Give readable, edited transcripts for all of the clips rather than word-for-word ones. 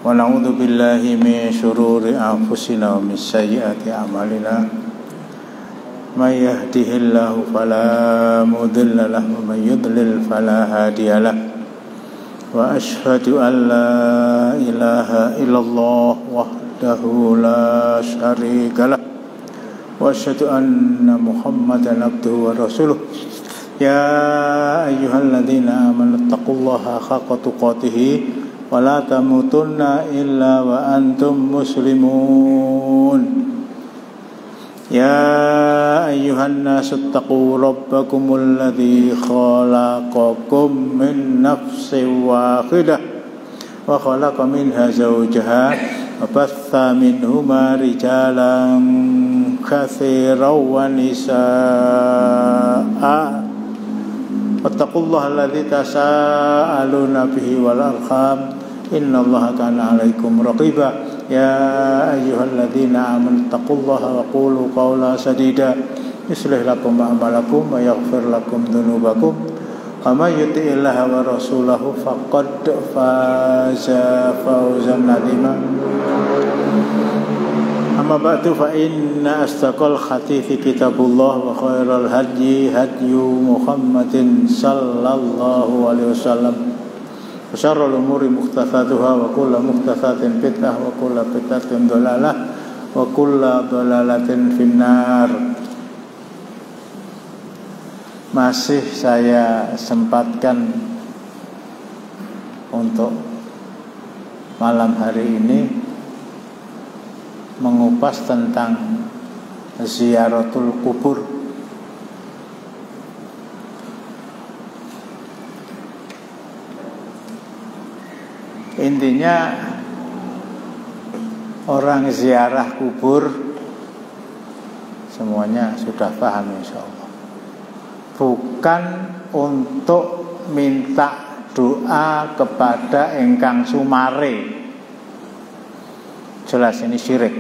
ونعوذ بالله من شرور أنفسنا ومن سيئات أعمالنا من يهده الله فلا مضل له ومن يضلل فلا هادي له وأشهد أن لا إله إلا الله وحده لا شريك له وأشهد أن محمدا عبده ورسوله يا أيها الذين آمنوا اتقوا الله حق تقاته ولا تموتن إلا وأنتم مسلمون يا أيها الناس اتقوا ربكم الذي خلقكم من نفس واحدة وخلق منها زوجها وبث منهما رجالا كثيرا ونساء واتقوا الله الذي تساءلون به والأرحام إن الله كان عليكم رقيبا يا أيها الذين آمنوا اتقوا الله وقولوا قولا سديدا يصلح لكم أعمالكم ويغفر لكم ذنوبكم ومن يطع الله ورسوله فقد فاز فوزا عظيما أما بعد فإن أصدق الحديث كتاب الله وخير الهدي هدي محمد صلى الله عليه وسلم وشر الأمور محدثاتها وكل محدثات بدعة وكل بدعة ضلالة وكل ضلالة في النار. Masih saya sempatkan untuk malam hari ini mengupas tentang ziaratul kubur. Intinya orang ziarah kubur semuanya sudah paham insyaallah. Bukan untuk minta doa kepada ingkang sumare. Jelas ini syirik.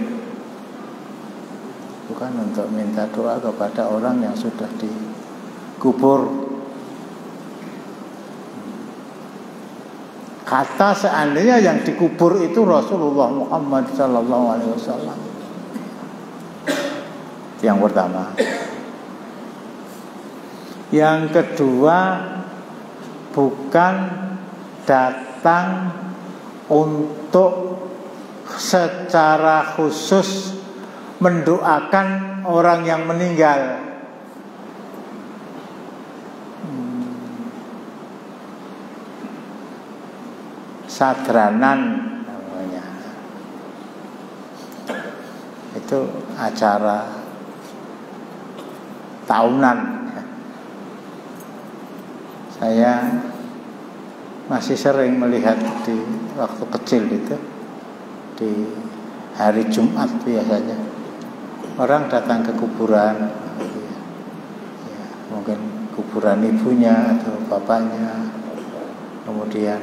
Bukan untuk minta doa kepada orang yang sudah dikubur. Kata seandainya yang dikubur itu Rasulullah Muhammad sallallahu alaihi wasallam. Yang pertama. Yang kedua, bukan datang untuk secara khusus mendoakan orang yang meninggal. Sadranan namanya. Itu acara tahunan. Saya masih sering melihat di waktu kecil itu, di hari Jumat biasanya orang datang ke kuburan, ya, mungkin kuburan ibunya atau bapaknya, kemudian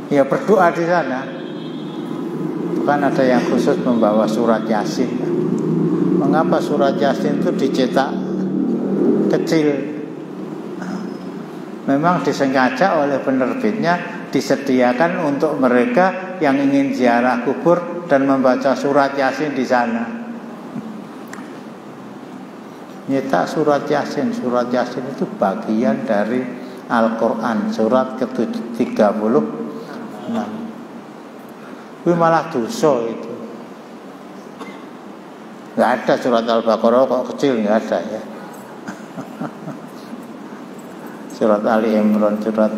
ya berdoa di sana. Bukan ada yang khusus membawa surat Yasin. Mengapa surat Yasin itu dicetak kecil? Memang disengaja oleh penerbitnya disediakan untuk mereka yang ingin ziarah kubur dan membaca surat Yasin di sana. Nyetak surat Yasin. Surat Yasin itu bagian dari Al-Quran, surat ke-36. Itu malah dosa itu. Nggak ada surat Al-Baqarah kok kecil, nggak ada ya. Surat Ali Imran, surat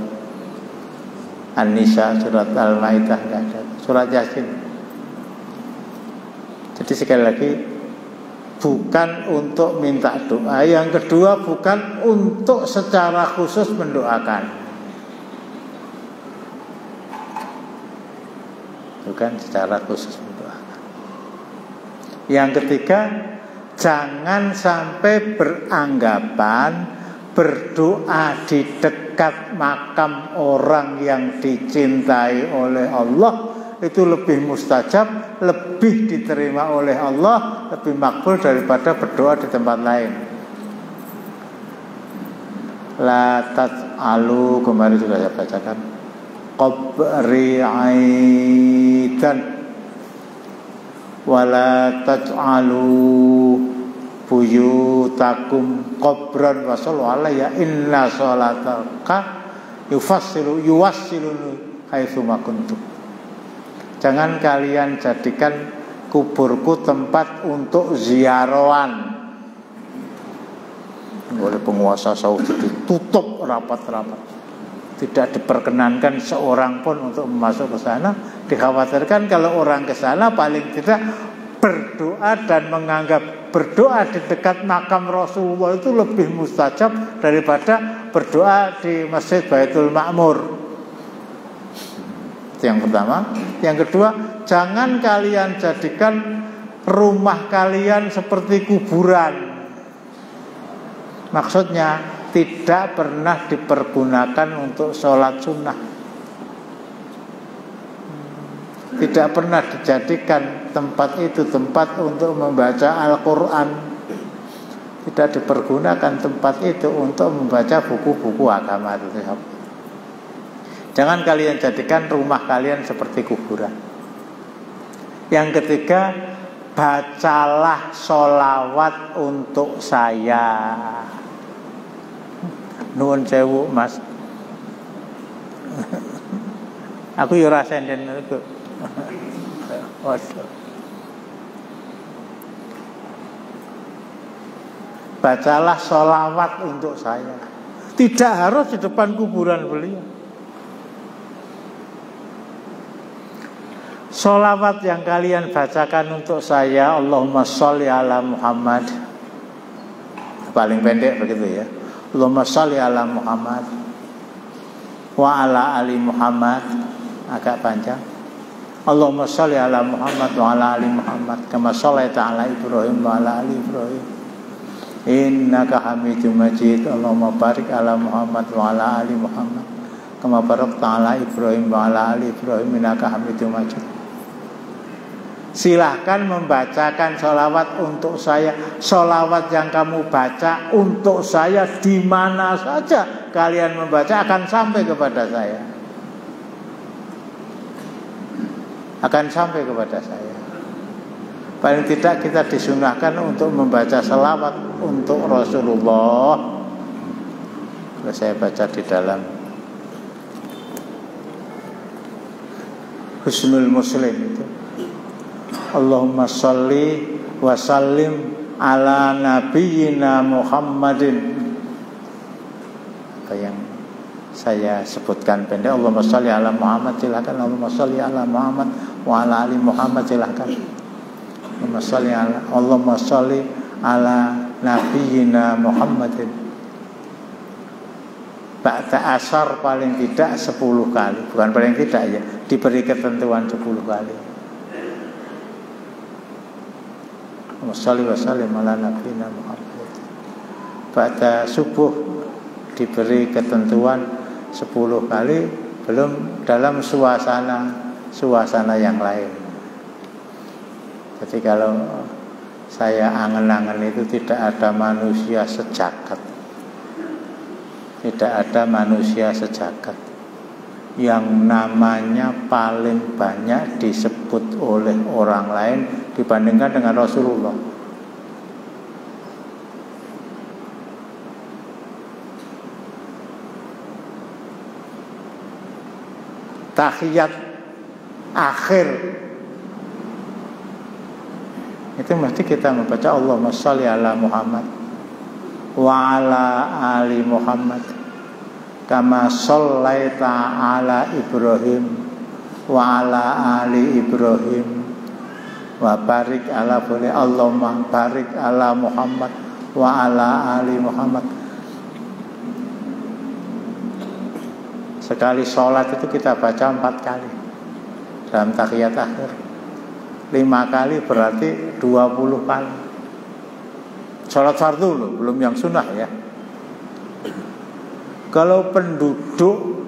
An-Nisa, surat Al-Maidah nggak ada. Surat Yasin. Jadi sekali lagi, bukan untuk minta doa. Yang kedua, bukan untuk secara khusus mendoakan. Bukan secara khusus mendoakan. Yang ketiga, jangan sampai beranggapan berdoa di dekat makam orang yang dicintai oleh Allah itu lebih mustajab, lebih diterima oleh Allah, lebih makbul daripada berdoa di tempat lain. La tat'alu, kemarin sudah saya bacakan. qabri aidan wala taj'alu buyutakum qabran wa sallu alayya inna salataka yuwassilu haitsu ma kuntum. Jangan kalian jadikan kuburku tempat untuk ziarahan. Oleh penguasa Saudi ditutup rapat-rapat. Tidak diperkenankan seorang pun untuk masuk ke sana. Dikhawatirkan kalau orang ke sana paling tidak berdoa dan menganggap berdoa di dekat makam Rasulullah itu lebih mustajab daripada berdoa di Masjid Baitul Ma'mur. Itu yang pertama. Yang kedua, jangan kalian jadikan rumah kalian seperti kuburan. Maksudnya tidak pernah dipergunakan untuk sholat sunnah, tidak pernah dijadikan tempat itu tempat untuk membaca Al-Quran, tidak dipergunakan tempat itu untuk membaca buku-buku agama. Jangan kalian jadikan rumah kalian seperti kuburan. Yang ketiga, bacalah sholawat untuk saya. Nuwun sewu Mas. Aku yo rasain den niku. Bacalah sholawat untuk saya. Tidak harus di depan kuburan beliau. Sholawat yang kalian bacakan untuk saya, Allahumma sholli ala Muhammad. Paling pendek begitu ya. Allahumma sholli ala Muhammad wa ala ali Muhammad. Agak panjang. Allahumma sholli ala Muhammad wa ala ali Muhammad kama shallaita ala Ibrahim wa ala ali Ibrahim innaka Hamidum Majid. Allahumma barik ala Muhammad wa ala ali Muhammad kama barakta ala Ibrahim wa ala ali Ibrahim innaka Hamidum Majid. Silahkan membacakan sholawat untuk saya. Sholawat yang kamu baca untuk saya di mana saja kalian membaca akan sampai kepada saya. Akan sampai kepada saya. Paling tidak kita disunahkan untuk membaca sholawat untuk Rasulullah. Kalau saya baca di dalam Husnul Muslim itu, Allahumma sholli wa sallim ala nabiyyina Muhammadin. Apa yang saya sebutkan pendek, Allahumma sholli ala Muhammad, silakan. Allahumma sholli ala Muhammad wa ala ali Muhammad, silakan. Allahumma sholli ala nabiyyina Muhammadin. Ba'da asar paling tidak 10 kali. Bukan paling tidak ya, diberi ketentuan 10 kali. Sholli wa sallim ala nabiyina Muhammad. Pada subuh diberi ketentuan 10 kali, belum dalam suasana yang lain. Jadi kalau saya angen-angen itu tidak ada manusia sejagat. Tidak ada manusia sejagat yang namanya paling banyak disebut oleh orang lain dibandingkan dengan Rasulullah. Tahiyat akhir itu mesti kita membaca Allahumma sholli ala Muhammad wa ala ali Muhammad kama shallaita ala Ibrahim wa ala ali Ibrahim wa barik ala boleh Allahumma barik ala Muhammad wa ala ali Muhammad. Sekali sholat itu kita baca 4 kali dalam tahiyat akhir. 5 kali berarti 20 kali. Sholat fardu loh, belum yang sunnah ya. Kalau penduduk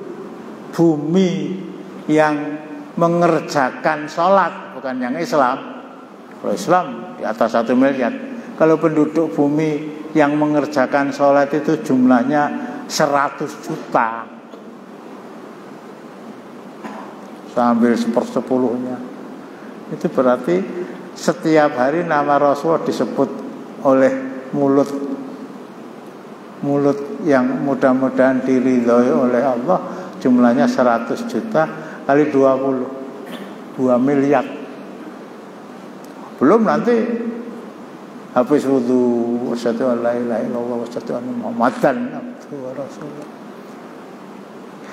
bumi yang mengerjakan sholat, bukan yang Islam. Kalau Islam di atas 1 miliar. Kalau penduduk bumi yang mengerjakan sholat itu jumlahnya 100 juta. sambil 1/10-nya. Itu berarti setiap hari nama Rasulullah disebut oleh mulut yang mudah-mudahan diridhoi oleh Allah, jumlahnya 100 juta kali 20, 2 miliar. Belum nanti habis wudu asyhadu an la ilaha illallah wa asyhadu anna muhammadan abduhu wa rasuluh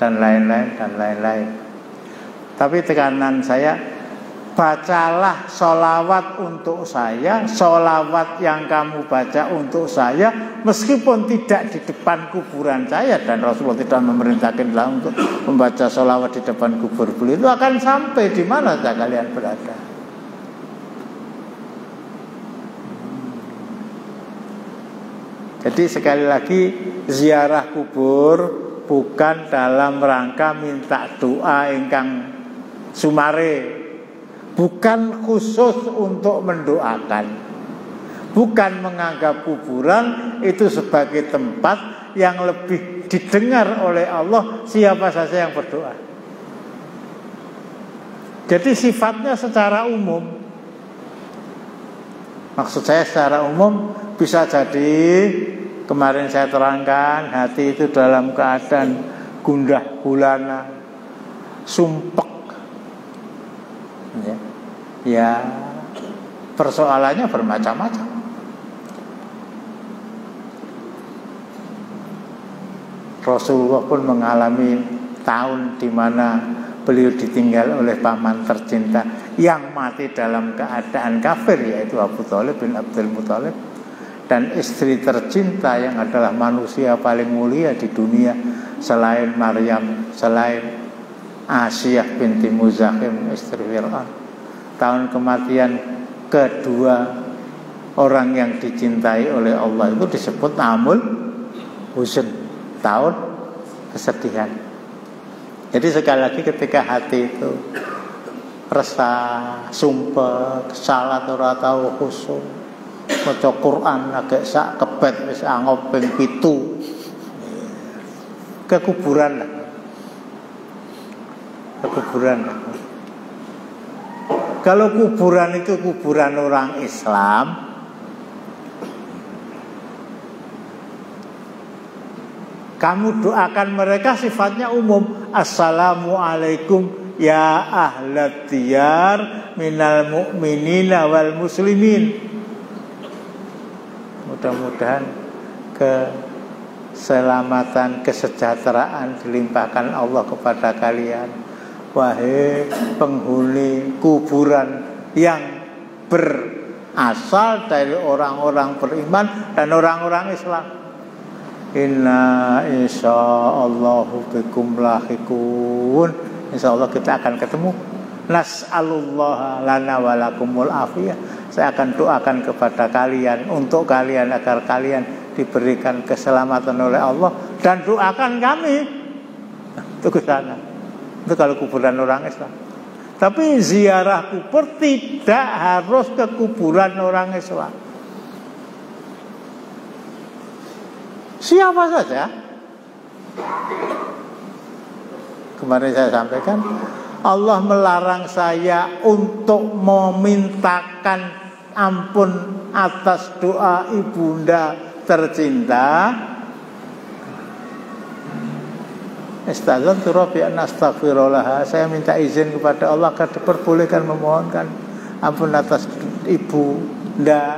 dan lain-lain. Tapi tekanan saya, bacalah sholawat untuk saya, sholawat yang kamu baca untuk saya, meskipun tidak di depan kuburan saya, dan Rasulullah tidak memerintahkan untuk membaca sholawat di depan kubur beliau, itu akan sampai di mana saja kalian berada. Jadi sekali lagi, ziarah kubur bukan dalam rangka minta doa ingkang sumare, bukan khusus untuk mendoakan, bukan menganggap kuburan itu sebagai tempat yang lebih didengar oleh Allah siapa saja yang berdoa. Jadi sifatnya secara umum. Maksud saya secara umum, bisa jadi kemarin saya terangkan, hati itu dalam keadaan gundah gulana, sumpek. Ya, persoalannya bermacam-macam. Rasulullah pun mengalami tahun di mana beliau ditinggal oleh paman tercinta yang mati dalam keadaan kafir, yaitu Abu Thalib bin Abdul Muthalib, dan istri tercinta yang adalah manusia paling mulia di dunia selain Maryam, selain Asiyah binti Muzahim istri Fir'aun. Tahun kematian kedua orang yang dicintai oleh Allah itu disebut Amul Huzn, tahun kesedihan. Jadi sekali lagi, ketika hati itu resah, sumpah, salat ora tau khusyuk, maca Quran agak sak kebet wis angop ping 7, kekuburan lah. Kalau kuburan itu kuburan orang Islam, kamu doakan mereka sifatnya umum. Assalamualaikum ya ahlat diyar minal mu'minina wal muslimin. Mudah-mudahan keselamatan, kesejahteraan dilimpahkan Allah kepada kalian. Wahai penghuni kuburan yang berasal dari orang-orang beriman dan orang-orang Islam. Inna insyaallahu bikum lahiqun. Insyaallah kita akan ketemu. Nas'alullah lana walakumul afiyah. Saya akan doakan kepada kalian, untuk kalian, agar kalian diberikan keselamatan oleh Allah, dan doakan kami untuk ke sana. Itu kalau kuburan orang Islam. Tapi ziarah kubur tidak harus ke kuburan orang Islam. Siapa saja. Kemarin saya sampaikan, Allah melarang saya untuk memintakan ampun atas doa ibunda tercinta. Astagfirullah Rabbi an astaghfirullah. Saya minta izin kepada Allah agar diperbolehkan memohonkan ampun atas ibunda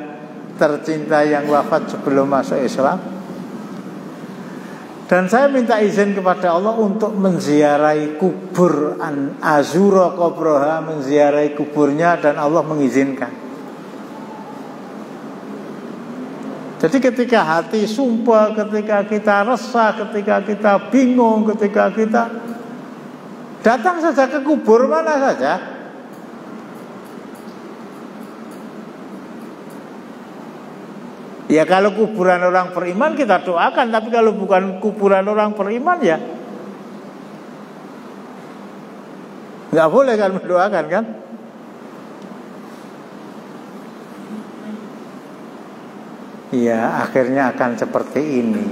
tercinta yang wafat sebelum masuk Islam. Dan saya minta izin kepada Allah untuk menziarahi kubur azura qabroha, menziarahi kuburnya, dan Allah mengizinkan. Jadi ketika hati sumpah, ketika kita resah, ketika kita bingung, ketika kita datang saja ke kubur mana saja. Ya kalau kuburan orang beriman kita doakan, tapi kalau bukan kuburan orang beriman ya nggak boleh kan mendoakan kan. Ya akhirnya akan seperti ini.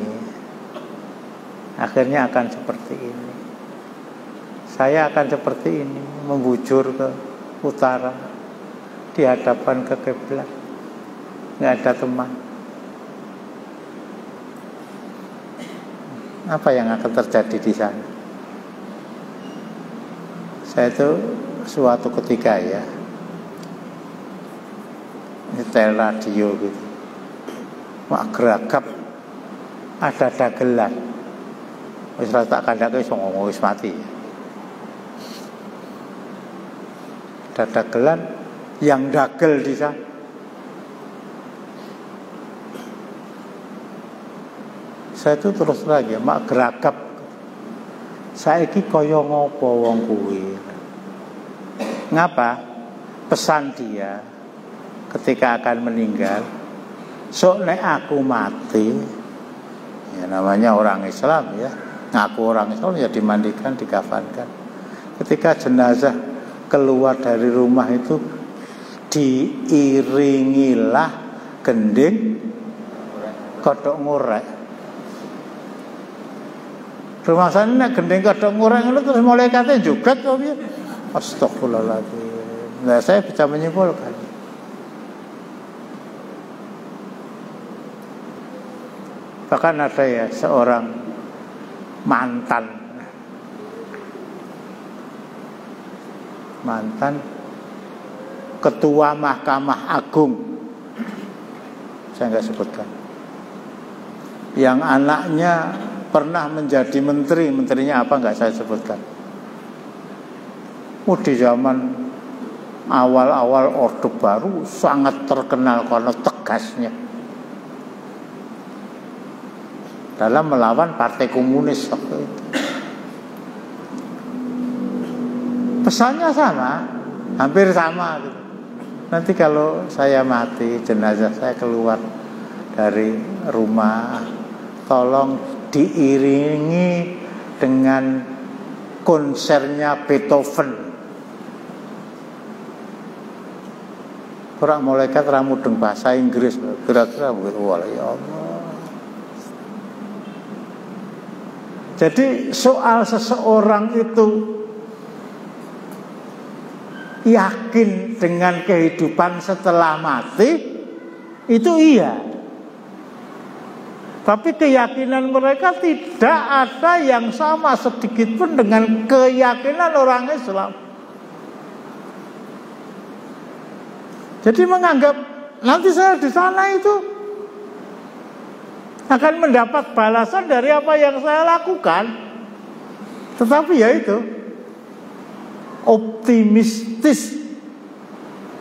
saya akan seperti ini, membujur ke utara, dihadapkan ke kiblat, nggak ada teman. Apa yang akan terjadi di sana? Saya itu suatu ketika ya nyetel radio gitu, mak geragap ada dagelan, wis tak kandhake iso ngomong wis mati. Ada dagelan yang dagel di sana. Saya itu terus lagi mak geragap. Saiki kaya ngopo wong kuwi? Ngapa? Pesan dia ketika akan meninggal, sok nek aku mati, ya namanya orang Islam ya, ngaku orang Islam ya dimandikan, dikafankan. Ketika jenazah keluar dari rumah itu diiringilah gending kodok ngorek. Rumah sana nek gending kodok ngorek ngono terus malaikate joget kok piye? Astagfirullahaladzim. Nah, saya bisa menyimpulkan. Bahkan ada ya seorang mantan ketua Mahkamah Agung, saya nggak sebutkan, yang anaknya pernah menjadi menteri, menterinya apa nggak saya sebutkan. Di zaman awal-awal Orde Baru sangat terkenal karena tegasnya dalam melawan Partai Komunis waktu itu. Pesannya sama, hampir sama gitu. Nanti kalau saya mati, jenazah saya keluar dari rumah, tolong diiringi dengan konsernya Beethoven. Para malaikat ramudeng bahasa Inggris, kira-kira begitu. Ya Allah. Jadi soal seseorang itu yakin dengan kehidupan setelah mati, itu iya. Tapi keyakinan mereka tidak ada yang sama sedikit pun dengan keyakinan orang Islam. Jadi menganggap nanti saya di sana itu akan mendapat balasan dari apa yang saya lakukan. Tetapi ya itu optimistis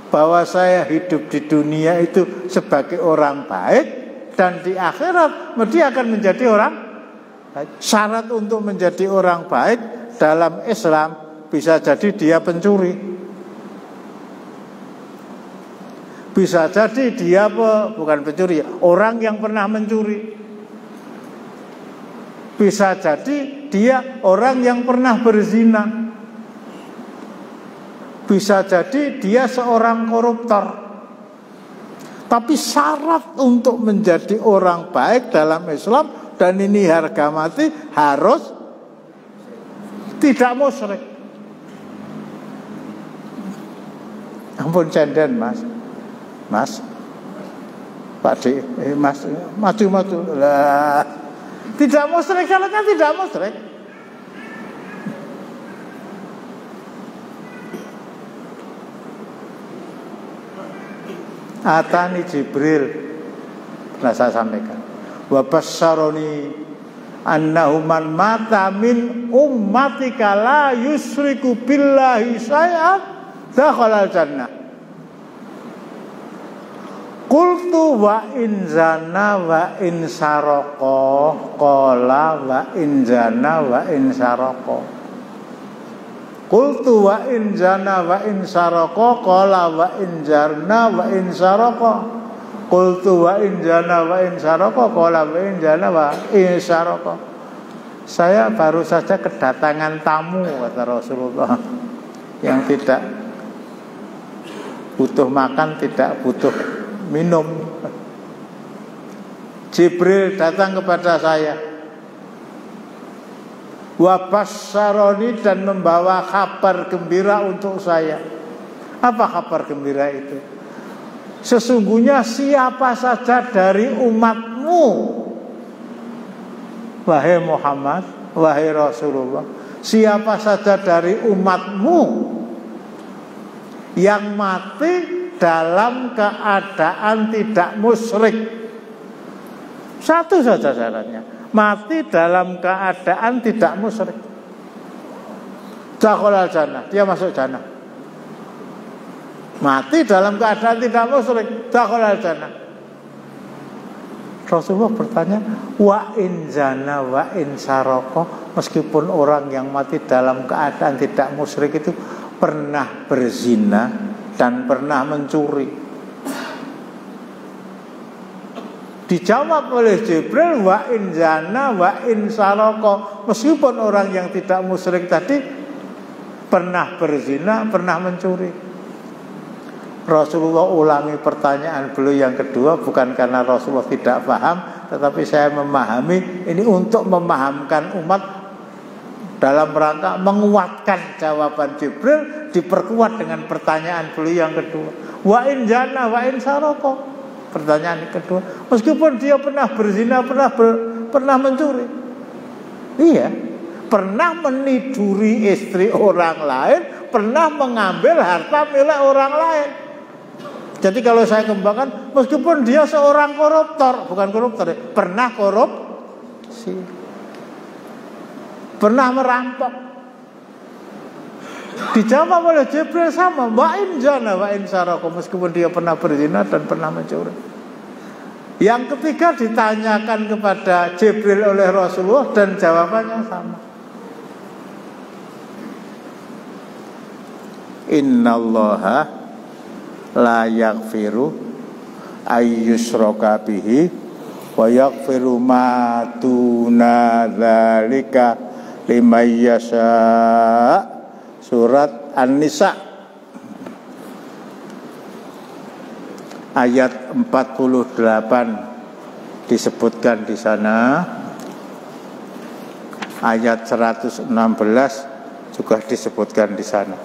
bahwa saya hidup di dunia itu sebagai orang baik, dan di akhirat dia akan menjadi orang baik. Syarat untuk menjadi orang baik dalam Islam bisa jadi dia pencuri, bisa jadi dia bukan pencuri, orang yang pernah mencuri, bisa jadi dia orang yang pernah berzina, bisa jadi dia seorang koruptor. Tapi syarat untuk menjadi orang baik dalam Islam, dan ini harga mati, harus tidak musyrik. Ampun cenden Mas, Pak D, Mas, maju lah. Tidak musyrik, syaratnya tidak musyrik. Atani Jibril, pernah saya sampaikan, wa basyaroni annahu man mata min ummatika la yusyriku billahi syai'an dakhala al-jannah. Qultu wa in zana wa in sarqa, qala wa in zana wa in sarqa. Qultu wa in zana wa in sarqa, qala wa in zana wa in sarqa. Qultu wa in zana wa in sarqa, qala wa in zana wa in sarqa. Saya baru saja kedatangan tamu, kata Rasulullah, yang tidak butuh makan, tidak butuh minum. Jibril datang kepada saya. wa basyaroni, dan membawa kabar gembira untuk saya. Apa kabar gembira itu? Sesungguhnya siapa saja dari umatmu, wahai Muhammad, wahai Rasulullah, siapa saja dari umatmu yang mati dalam keadaan tidak musyrik. Satu saja syaratnya, mati dalam keadaan tidak musyrik. Dakhalal jannah, dia masuk jannah. Mati dalam keadaan tidak musyrik, dakhalal jannah. Rasulullah bertanya, wa in zana wa in saroko, meskipun orang yang mati dalam keadaan tidak musyrik itu pernah berzina dan pernah mencuri. Dijawab oleh Jibril, wa in zana wa in saroko, meskipun orang yang tidak musyrik tadi pernah berzina, pernah mencuri. Rasulullah ulangi pertanyaan beliau yang kedua, bukan karena Rasulullah tidak paham, tetapi saya memahami ini untuk memahamkan umat dalam rangka menguatkan jawaban Jibril, diperkuat dengan pertanyaan beliau yang kedua. Wa in jana wa in saroko, pertanyaan kedua, meskipun dia pernah berzina, pernah mencuri. Iya, pernah meniduri istri orang lain, pernah mengambil harta milik orang lain. Jadi kalau saya kembangkan, meskipun dia seorang koruptor, bukan koruptor, pernah korupsi, pernah merampok. Dijawab oleh Jibril sama, wa in jana wa in saroko, meskipun dia pernah berzina dan pernah mencuri. Yang ketiga ditanyakan kepada Jibril oleh Rasulullah dan jawabannya sama. Innallaha la yaghfiru ayyushraka bihi wa yaghfiru ma duna dzalika liman yasha. Surat An-Nisa ayat 48 disebutkan di sana. Ayat 116 juga disebutkan di sana.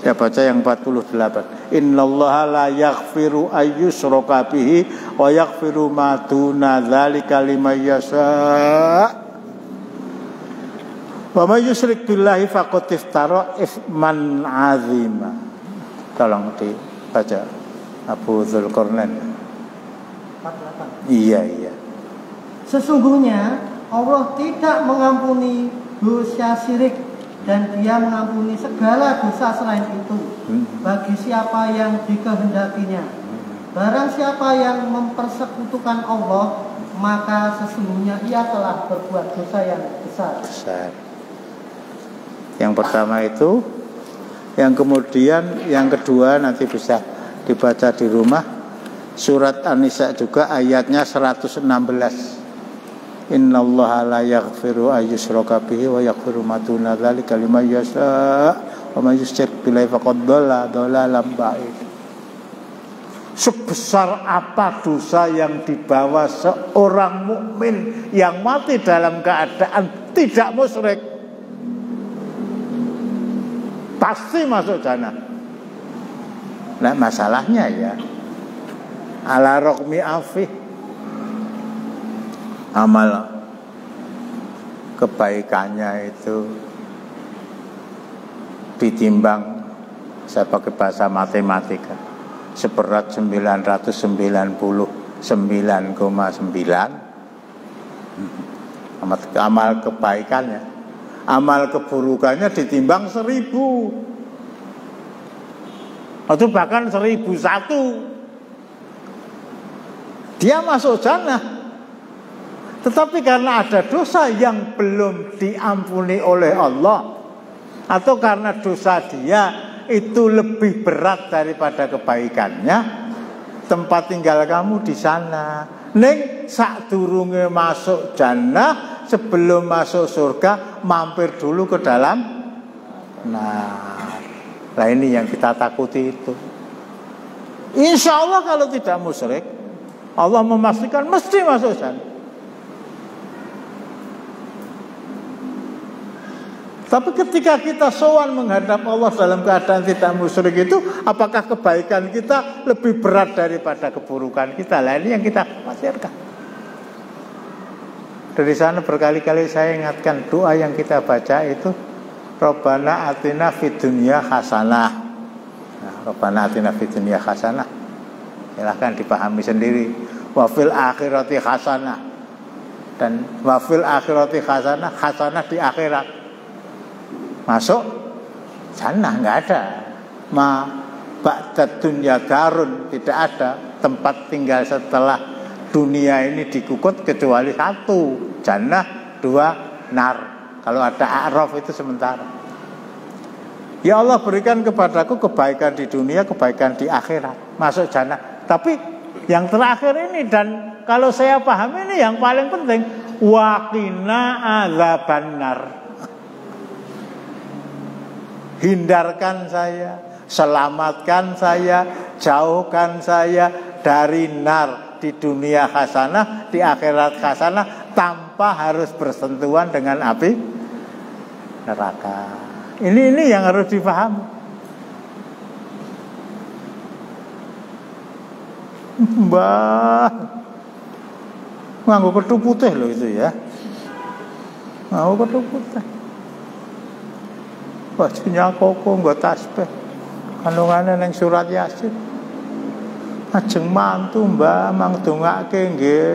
Saya baca yang 48. Innallaha la yaghfiru ayyushraka bihi wa yaghfiru ma duna dzalika liman yasha. Wa may yusyrik billahi faqad iftara itsman 'azima. Tolong dibaca Abu Dzulqarnain. 48. Iya. Sesungguhnya Allah tidak mengampuni dosa syirik, dan Dia mengampuni segala dosa selain itu bagi siapa yang dikehendakinya. Barang siapa yang mempersekutukan Allah, maka sesungguhnya ia telah berbuat dosa yang besar. Yang pertama itu, yang kemudian yang kedua nanti bisa dibaca di rumah. Surat An-Nisa juga ayatnya 116. Innallaha la yaghfiru ayyushraka bihi wa yaghfiru ma duna dzalika liman yasha wa may yusyrik billahi faqad dhalla dhalalan ba'id. Sebesar apa dosa yang dibawa seorang mukmin yang mati dalam keadaan tidak musyrik, pasti masuk jannah. Nah, masalahnya ya ala raqmi afih, amal kebaikannya itu ditimbang, saya pakai bahasa matematika, seberat 999,9. Amal kebaikannya, amal keburukannya ditimbang 1000, atau bahkan 1001. Dia masuk jannah. Tetapi karena ada dosa yang belum diampuni oleh Allah, atau karena dosa dia itu lebih berat daripada kebaikannya, tempat tinggal kamu di sana. Ning sadurunge masuk jannah, sebelum masuk surga, mampir dulu ke dalam. Nah ini yang kita takuti itu. Insya Allah kalau tidak musyrik, Allah memastikan mesti masuk jannah. Tapi ketika kita sowan menghadap Allah dalam keadaan tidak musyrik itu, apakah kebaikan kita lebih berat daripada keburukan kita? Lah ini yang kita khawatirkan. Dari sana berkali-kali saya ingatkan doa yang kita baca itu Rabbana atina fid dunya hasanah. Nah, Rabbana atina fid dunya hasanah. Silahkan dipahami sendiri. Wa fil akhirati hasanah. Dan wa fil akhirati hasanah, hasanah di akhirat. Masuk jannah enggak ada. Ma ba'dad dunya darun, tidak ada tempat tinggal setelah dunia ini dikukut kecuali satu, jannah, dua nar. Kalau ada a'raf itu sementara. Ya Allah berikan kepadaku kebaikan di dunia, kebaikan di akhirat, masuk jannah. Tapi yang terakhir ini, dan kalau saya paham ini yang paling penting, waqina azabannar. Hindarkan saya, selamatkan saya, jauhkan saya dari nar di dunia hasanah, di akhirat hasanah, tanpa harus bersentuhan dengan api neraka. Ini yang harus dipahami. Mbah, nganggo ketu putih loh itu ya. Nganggo ketu putih. Bajunya koko nggo tasbih. Kandungane ning surat Yasin. Ajeng mantu Mbah mang dongake nggih.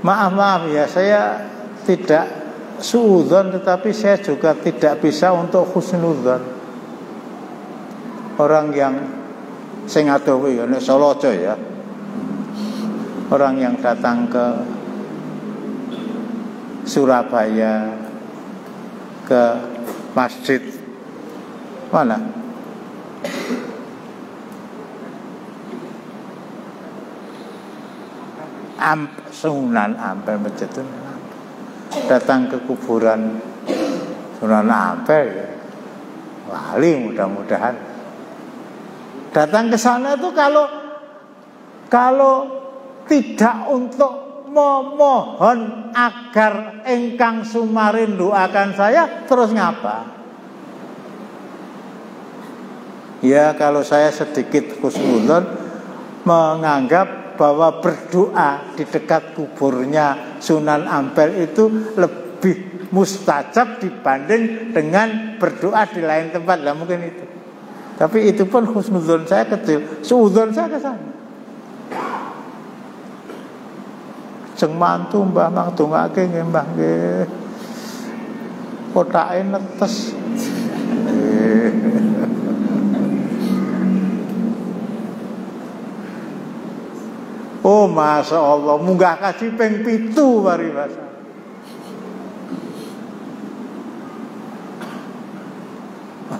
Maaf ya, saya tidak suudzon, tetapi saya juga tidak bisa untuk husnudzon. Orang yang sing adowe ya nek Solo aja ya. Orang yang datang ke Surabaya, ke masjid mana? Sunan Ampel, masjid itu datang ke kuburan Sunan Ampel ya. Wali mudah-mudahan. Datang ke sana itu kalau tidak untuk memohon agar engkang sumarin doakan saya, terus ngapa? Ya kalau saya sedikit husnudzon menganggap bahwa berdoa di dekat kuburnya Sunan Ampel itu lebih mustajab dibanding dengan berdoa di lain tempat. Lah mungkin itu. Tapi itu pun husnudzon saya kecil, suudzon saya ke sana. Jeng mantu Mbah mang dongake nggih Mbah nggih. Kotake netes. Oh masya Allah, munggah kaji ping 7 paribasa.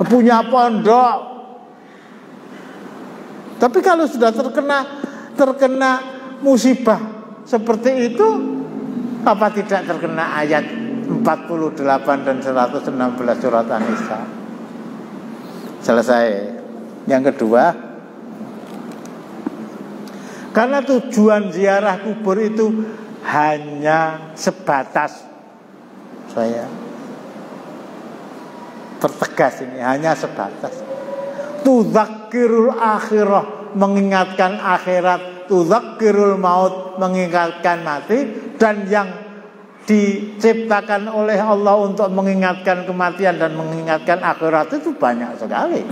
Punya pondok. Tapi kalau sudah terkena musibah seperti itu, apa tidak terkena ayat 48 dan 116 surat An-Nisa? Selesai. Yang kedua, karena tujuan ziarah kubur itu hanya sebatas, saya pertegas ini, hanya sebatas tudzakirul akhirah, mengingatkan akhirat, tudzakirul maut, mengingatkan mati. Dan yang diciptakan oleh Allah untuk mengingatkan kematian dan mengingatkan akhirat itu banyak sekali.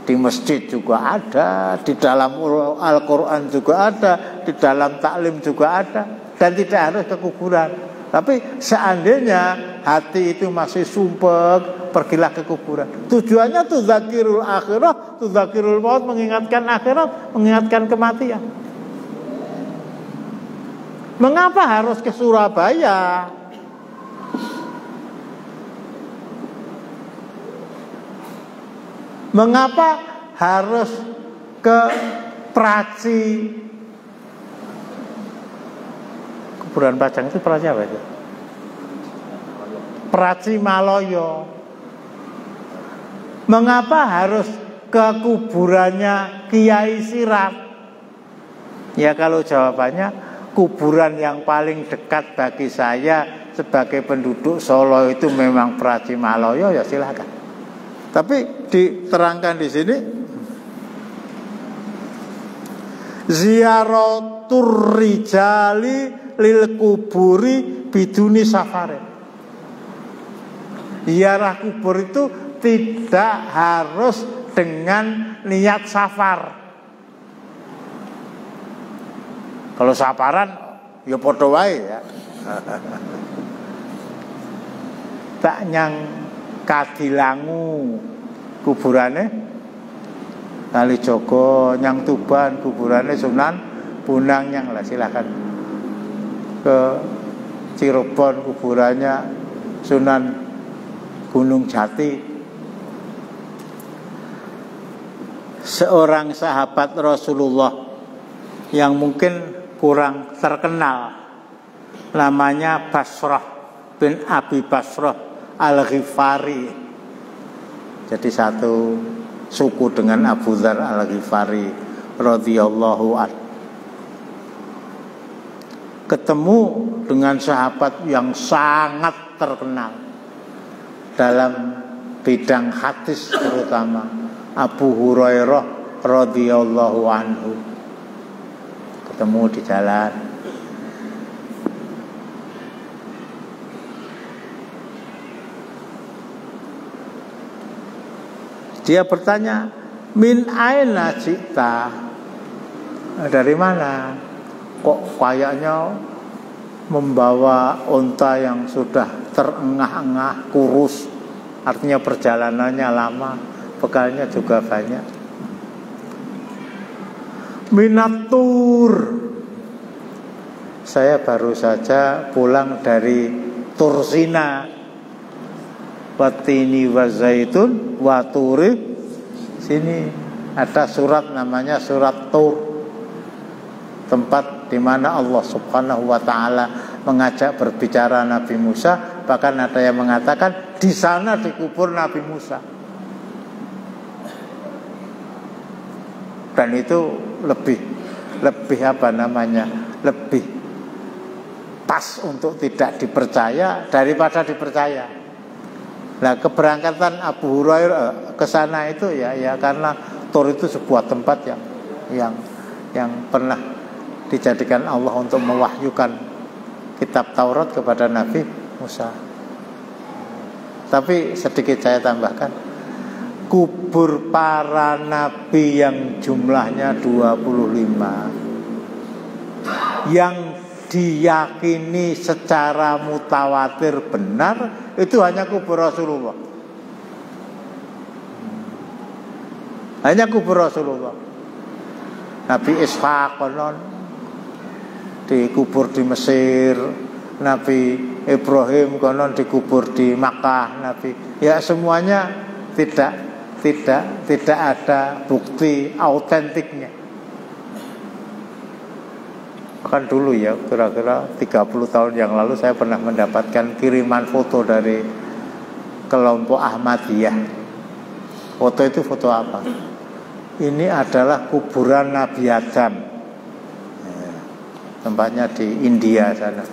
Di masjid juga ada, di dalam Al-Quran juga ada, di dalam taklim juga ada. Dan tidak harus ke kuburan. Tapi seandainya hati itu masih sumpek, pergilah ke kuburan. Tujuannya tudzakirul akhirah, tudzakirul maut, mengingatkan akhirat, mengingatkan kematian. Mengapa harus ke Surabaya? Mengapa harus ke Praci? Kuburan Pajang itu Praci apa itu? Praci Maloyo. Mengapa harus ke kuburannya Kiai Sirap? Ya kalau jawabannya kuburan yang paling dekat bagi saya sebagai penduduk Solo itu memang Pracimaloyo, ya silakan. Tapi diterangkan di sini ziyaratur rijali lil kuburi biduni safarin. Ziarah kubur itu tidak harus dengan niat safar. Kalau safaran ya padha wae ya. Tak nyang Kadilangu kuburane Kalijogo, nyang Tuban kuburane Sunan Bonang nyang lah, silakan. Ke Cirebon kuburannya Sunan Gunung Jati. Seorang sahabat Rasulullah yang mungkin kurang terkenal, namanya Basrah bin Abi Basrah Al-Ghifari. Jadi satu suku dengan Abu Dzar Al-Ghifari radhiyallahu anhu. Ketemu dengan sahabat yang sangat terkenal dalam bidang hadis, terutama Abu Hurairah radhiyallahu anhu. Ketemu di jalan. Dia bertanya, min aina jita? Dari mana? Kok kayaknya membawa unta yang sudah terengah-engah, kurus. Artinya perjalanannya lama, bekalnya juga banyak. Minatur. Saya baru saja pulang dari Tursina. Watini wa zaitun wa turi. Sini ada surat namanya surat Tur, tempat di mana Allah Subhanahu wa taala mengajak berbicara Nabi Musa. Bahkan ada yang mengatakan di sana dikubur Nabi Musa. Dan itu lebih apa namanya? Lebih pas untuk tidak dipercaya daripada dipercaya. Nah, keberangkatan Abu Hurairah ke sana itu ya karena Tur itu sebuah tempat yang pernah dijadikan Allah untuk mewahyukan kitab Taurat kepada Nabi Musa. Tapi sedikit saya tambahkan, kubur para nabi yang jumlahnya 25 yang diyakini secara mutawatir benar, itu hanya kubur Rasulullah. Hanya kubur Rasulullah. Nabi Ishaq konon dikubur di Mesir, Nabi Ibrahim konon dikubur di Makkah, ya semuanya tidak ada bukti autentiknya. Kan dulu ya, kira-kira 30 tahun yang lalu saya pernah mendapatkan kiriman foto dari kelompok Ahmadiyah. Foto itu foto apa? Ini adalah kuburan Nabi Adam, tempatnya di India sana.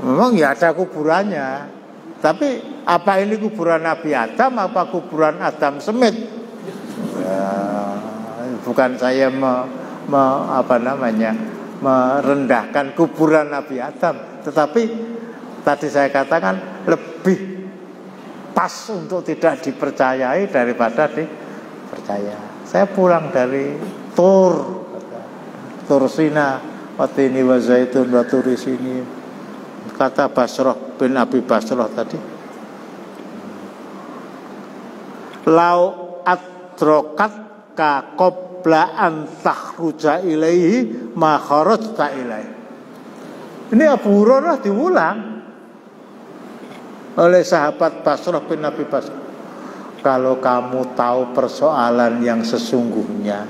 Memang ya ada kuburannya, tapi apa ini kuburan Nabi Adam, apa kuburan Adam Semit? Ya, bukan saya merendahkan kuburan Nabi Adam, tetapi tadi saya katakan lebih pas untuk tidak dipercayai daripada dipercaya. Saya pulang dari Tursina, watini wa zaitun wa turi sini, kata Basrah bin Abi Basrah tadi, lau adrokat ka qabla an takhruja ilaihi ma kharajta ilaihi. Ini Abu Hurairah diulang oleh sahabat Basrah bin Abi Basrah. Kalau kamu tahu persoalan yang sesungguhnya,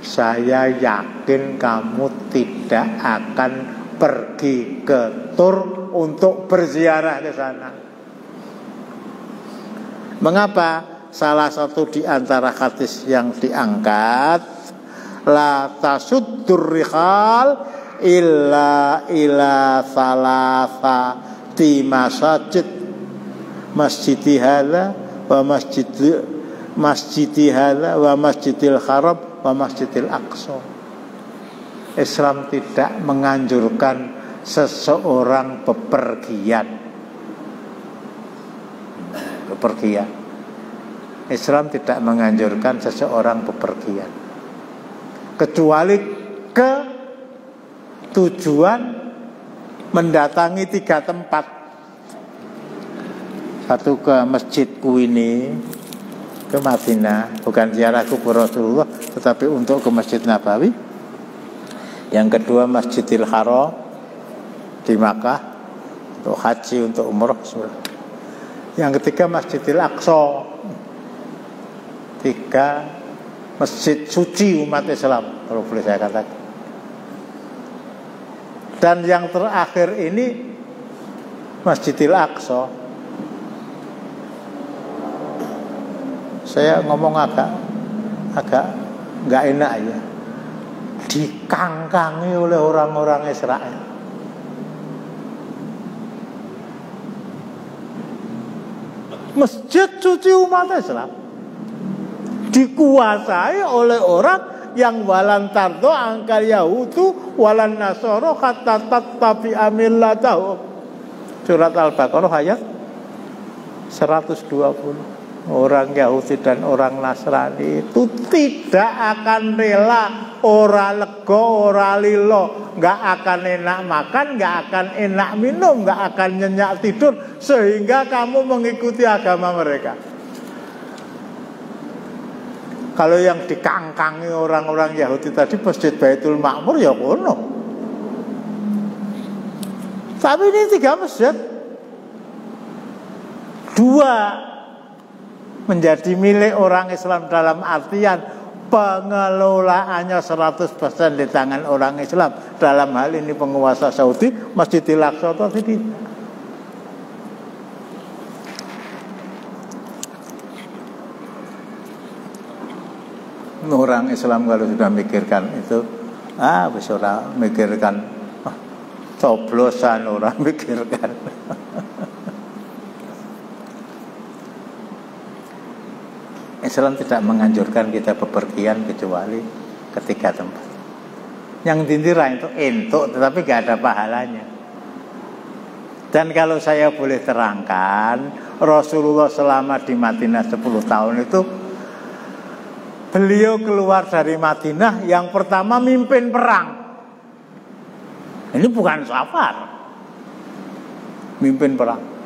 saya yakin kamu tidak akan pergi ke Tur untuk berziarah ke sana. Mengapa? Salah satu di antara hadis yang diangkat, la tasuddur rihal illa ila salasati masajid, masjidi hadza wa masjidi hadza wa masjidil haram wa masjidil aqsa. Islam tidak menganjurkan seseorang bepergian. Islam tidak menganjurkan seseorang bepergian kecuali ke tujuan mendatangi 3 tempat. Satu ke masjidku ini, ke Madinah, bukan ziarah kubur Rasulullah tetapi untuk ke Masjid Nabawi. Yang kedua Masjidil Haram di Makkah untuk haji, untuk umrah. Yang ketiga Masjidil Aqsa, 3 masjid suci umat Islam kalau boleh saya katakan. Dan yang terakhir ini Masjidil Aqsa. Saya ngomong agak nggak enak ya, dikangkangi oleh orang-orang Israel. Masjid suci umat Islam dikuasai oleh orang yang walan tardo angkal Yahudu walan Nasoro hatta tattabi'a millatahum. Surat Al-Baqarah ayat 120. Orang Yahudi dan orang Nasrani itu tidak akan rela, ora lego, ora lilo, nggak akan enak makan, nggak akan enak minum, nggak akan nyenyak tidur, sehingga kamu mengikuti agama mereka. Kalau yang dikangkangi orang-orang Yahudi tadi Masjid Baitul Ma'mur ya kono. Tapi ini 3 masjid, 2 menjadi milik orang Islam dalam artian pengelolaannya 100% di tangan orang Islam. Dalam hal ini penguasa Saudi, Masjidil Aqsa tadi. Orang Islam kalau sudah mikirkan itu, wis ora mikirkan coblosan, orang mikirkan. Islam tidak menganjurkan kita bepergian kecuali ke 3 tempat. Yang dintira itu entuk tetapi gak ada pahalanya. Dan kalau saya boleh terangkan, Rasulullah selama di Madinah 10 tahun itu, beliau keluar dari Madinah yang pertama mimpin perang. Ini bukan safar, mimpin perang.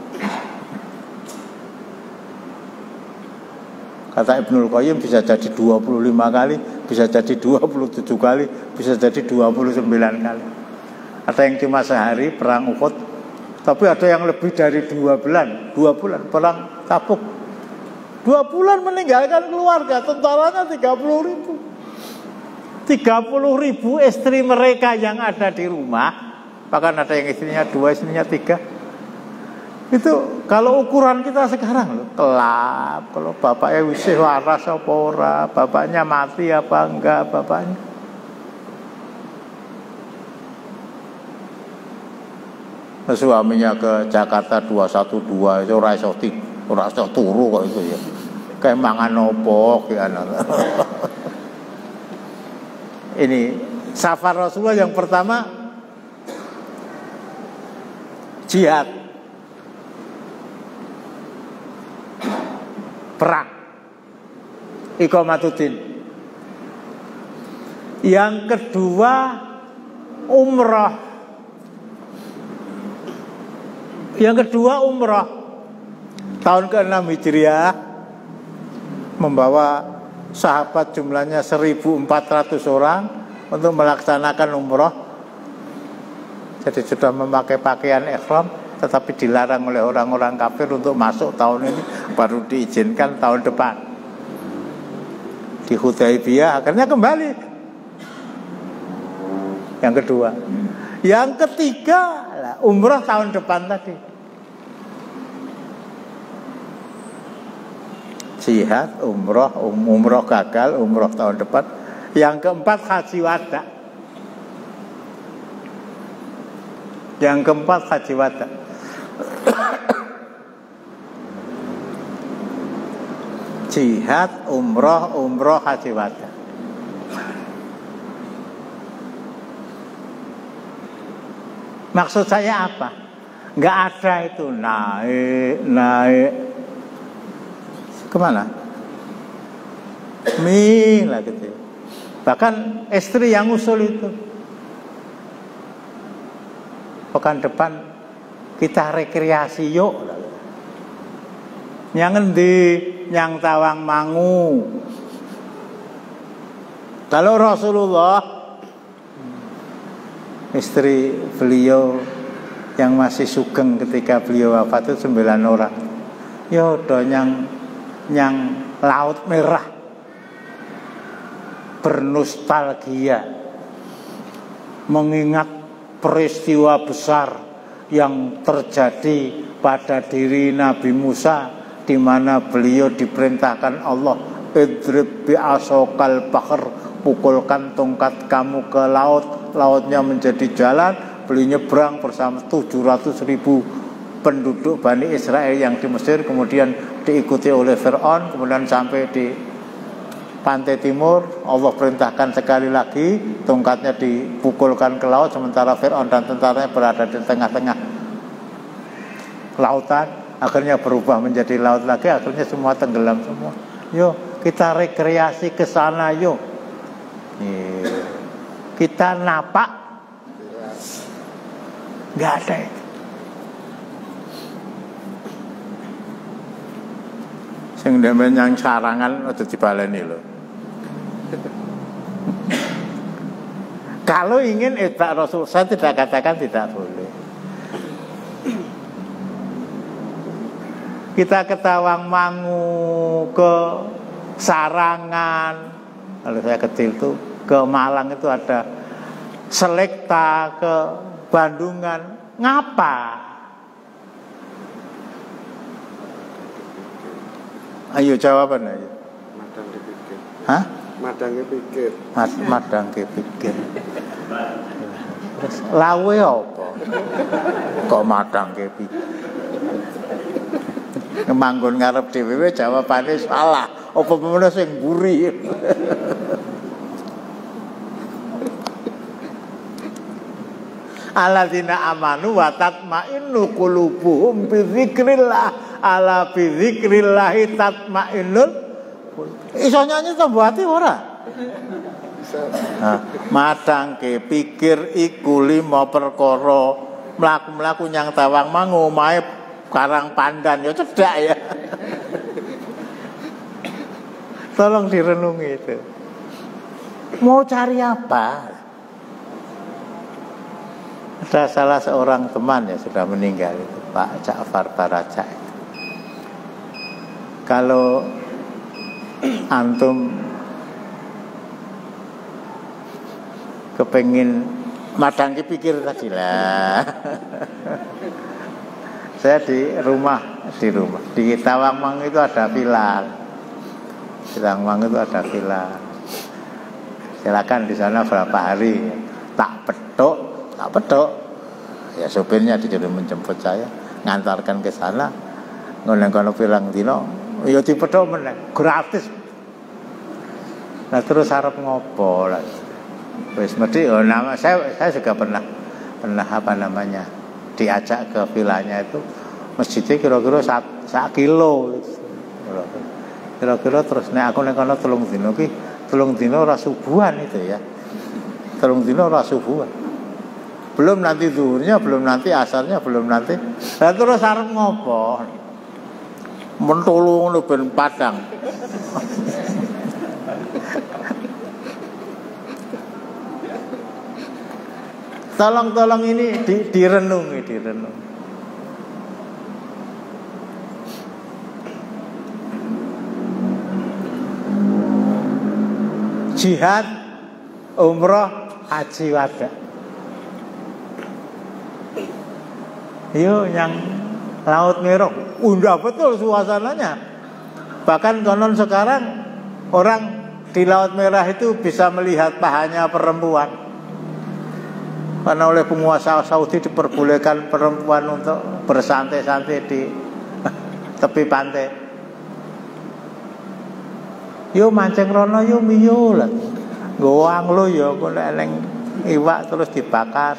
Kata Ibnul Qayyim bisa jadi 25 kali, bisa jadi 27 kali, bisa jadi 29 kali. Ada yang cuma sehari perang Uhud, tapi ada yang lebih dari 2 bulan perang Tabuk. 2 bulan meninggalkan keluarga, tentaranya 30.000. 30.000 istri mereka yang ada di rumah, bahkan ada yang istrinya 2, istrinya 3. Itu kalau ukuran kita sekarang loh, kelap. Kalau bapaknya wisih waras apa ora, bapaknya mati apa enggak bapaknya. Suaminya ke Jakarta 212 itu ora iso turu kok itu ya. Kayak mangan opo ki ana. Ini safar Rasulullah yang pertama jihad, perang, iqamatuddin. Yang kedua umrah. Tahun ke-6 Hijriah membawa sahabat jumlahnya 1.400 orang untuk melaksanakan umrah. Jadi sudah memakai pakaian ihram, tetapi dilarang oleh orang-orang kafir untuk masuk tahun ini, baru diizinkan tahun depan. Di Hudaybiyah akhirnya kembali. Yang kedua. Yang ketiga umrah tahun depan tadi. Jihad, umrah gagal, umrah tahun depan. Yang keempat haji wada. Yang keempat haji wada. Jihad, umroh haji wada. Maksud saya apa? Nggak ada itu naik kemana? Lah gitu. Bahkan istri yang usul itu, pekan depan kita rekreasi yuk. Yang endi, yang Tawangmangu. Kalau Rasulullah, istri beliau yang masih sugeng ketika beliau wafat itu 9 orang. Yo do yang Laut Merah, bernostalgia, mengingat peristiwa besar yang terjadi pada diri Nabi Musa, di mana beliau diperintahkan Allah, idrib bi'asokal bahr, pukulkan tongkat kamu ke laut, lautnya menjadi jalan. Beliau nyebrang bersama 700.000 penduduk Bani Israel yang di Mesir, kemudian diikuti oleh Fir'aun, kemudian sampai di pantai timur. Allah perintahkan sekali lagi, tongkatnya dipukulkan ke laut, sementara Fir'aun dan tentaranya berada di tengah-tengah lautan. Akhirnya berubah menjadi laut lagi, akhirnya semua tenggelam semua. Yuk kita rekreasi ke sana yuk. Kita napak, nggak ada itu. Sing demen yang sarangan udah dibaleni loh. Kalau ingin itba Rasul, saya tidak katakan tidak boleh. Kita ke Tawangmangu, ke Sarangan. Kalau saya kecil tuh ke Malang itu ada Selekta, ke Bandungan. Ngapa? Ayo jawaban aja. Madang dipikir. Hah? Madang dipikir. Madang dipikir. Terus lawe apa? Kok madang dipikir? Manggon ngarep dhewe jawabane salah. Apa meneh sing mburi? Alladzina amanu wa tatma'innu qulubuhum bi dzikrillah. Ala bi dzikrillah tatma'innul. Iso nyanyi to buati ora? Nah, madangke pikir iku 5 perkara. Mlaku-mlaku nyang Tawangmangu omahe Karang Pandan ya cedak ya. Tolong direnungi itu. Mau cari apa? Ada salah seorang teman ya sudah meninggal itu, Pak Ja'far Baraja. Kalau antum kepengin madang pikir tadi lah. Saya di rumah di Tawangmangu itu ada villa. Di Tawangmangu itu ada villa. Silakan di sana berapa hari. Tak petuk. Ya sopirnya disuruh menjemput saya, ngantarkan ke sana. Ngono-ngono pirang dino, ya dipethuk meneh, gratis. Nah terus arep ngopo lah. Wis mesti nama saya juga pernah apa namanya? Diajak ke villanya itu, masjidnya kira-kira 1 kilo. Kira-kira terus nek aku nek kono 3 dino ki, 3 dino ora subuhan itu ya. 3 dino ora subuhan. Belum nanti zuhurnya, belum nanti asarnya, belum nanti. Lah terus arep ngopo? Mentulu ngono ben padang. Tolong ini direnungi. Jihad, umroh, haji wada. Yuk yang Laut Merah, indah betul suasananya. Bahkan konon sekarang orang di Laut Merah itu bisa melihat pahanya perempuan. Karena oleh penguasa Saudi diperbolehkan perempuan untuk bersantai-santai di tepi pantai. Yo mancing rono yo miyo lah. Goang lo yo kok nek iwak terus dibakar.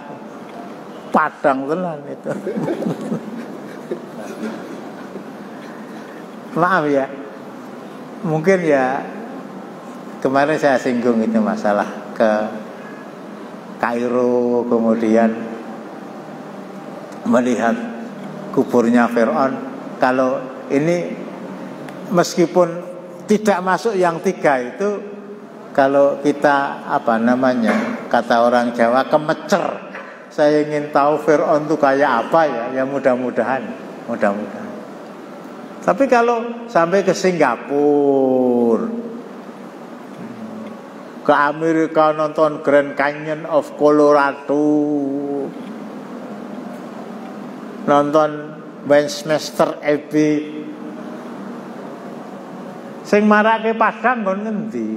Padang tenan itu. Maaf ya. Mungkin ya kemarin saya singgung itu masalah ke Kairo, kemudian melihat kuburnya Fir'aun. Kalau ini meskipun tidak masuk yang 3 itu, kalau kita kata orang Jawa kemecer, saya ingin tahu Fir'aun itu kayak apa ya. Ya mudah-mudahan. Tapi kalau sampai ke Singapura, ke Amerika nonton Grand Canyon of Colorado, nonton Westminster Abbey, sing marake Padang kon ngendi?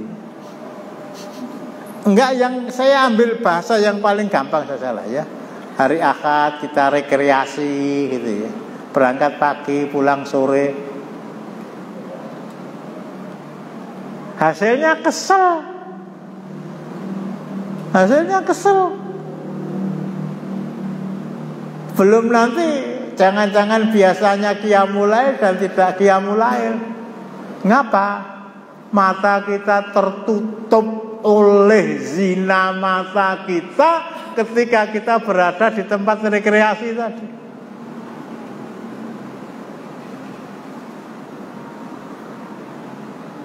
Enggak, yang saya ambil bahasa yang paling gampang sajalah ya. Hari Ahad kita rekreasi gitu ya. Berangkat pagi, pulang sore. Hasilnya kesel. Belum nanti jangan-jangan biasanya qiyamul lail dan tidak qiyamul lail. Ngapa? Mata kita tertutup oleh zina mata kita ketika kita berada di tempat rekreasi tadi.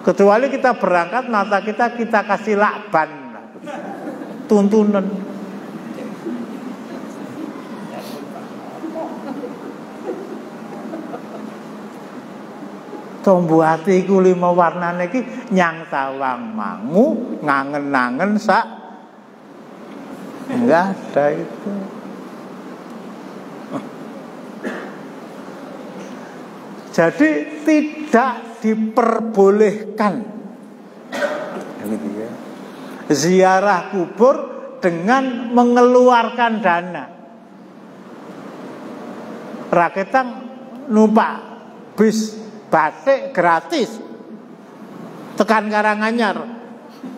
Kecuali kita berangkat, mata kita kasih lakban, tuntunan. Tombu ati iku 5 warnane iki nyang tawang mangu ngangen-nangen sak. Enggak ada itu. Jadi tidak diperbolehkan gitu ya, ziarah kubur dengan mengeluarkan dana. Raketang numpak bis batik gratis tekan Karanganyar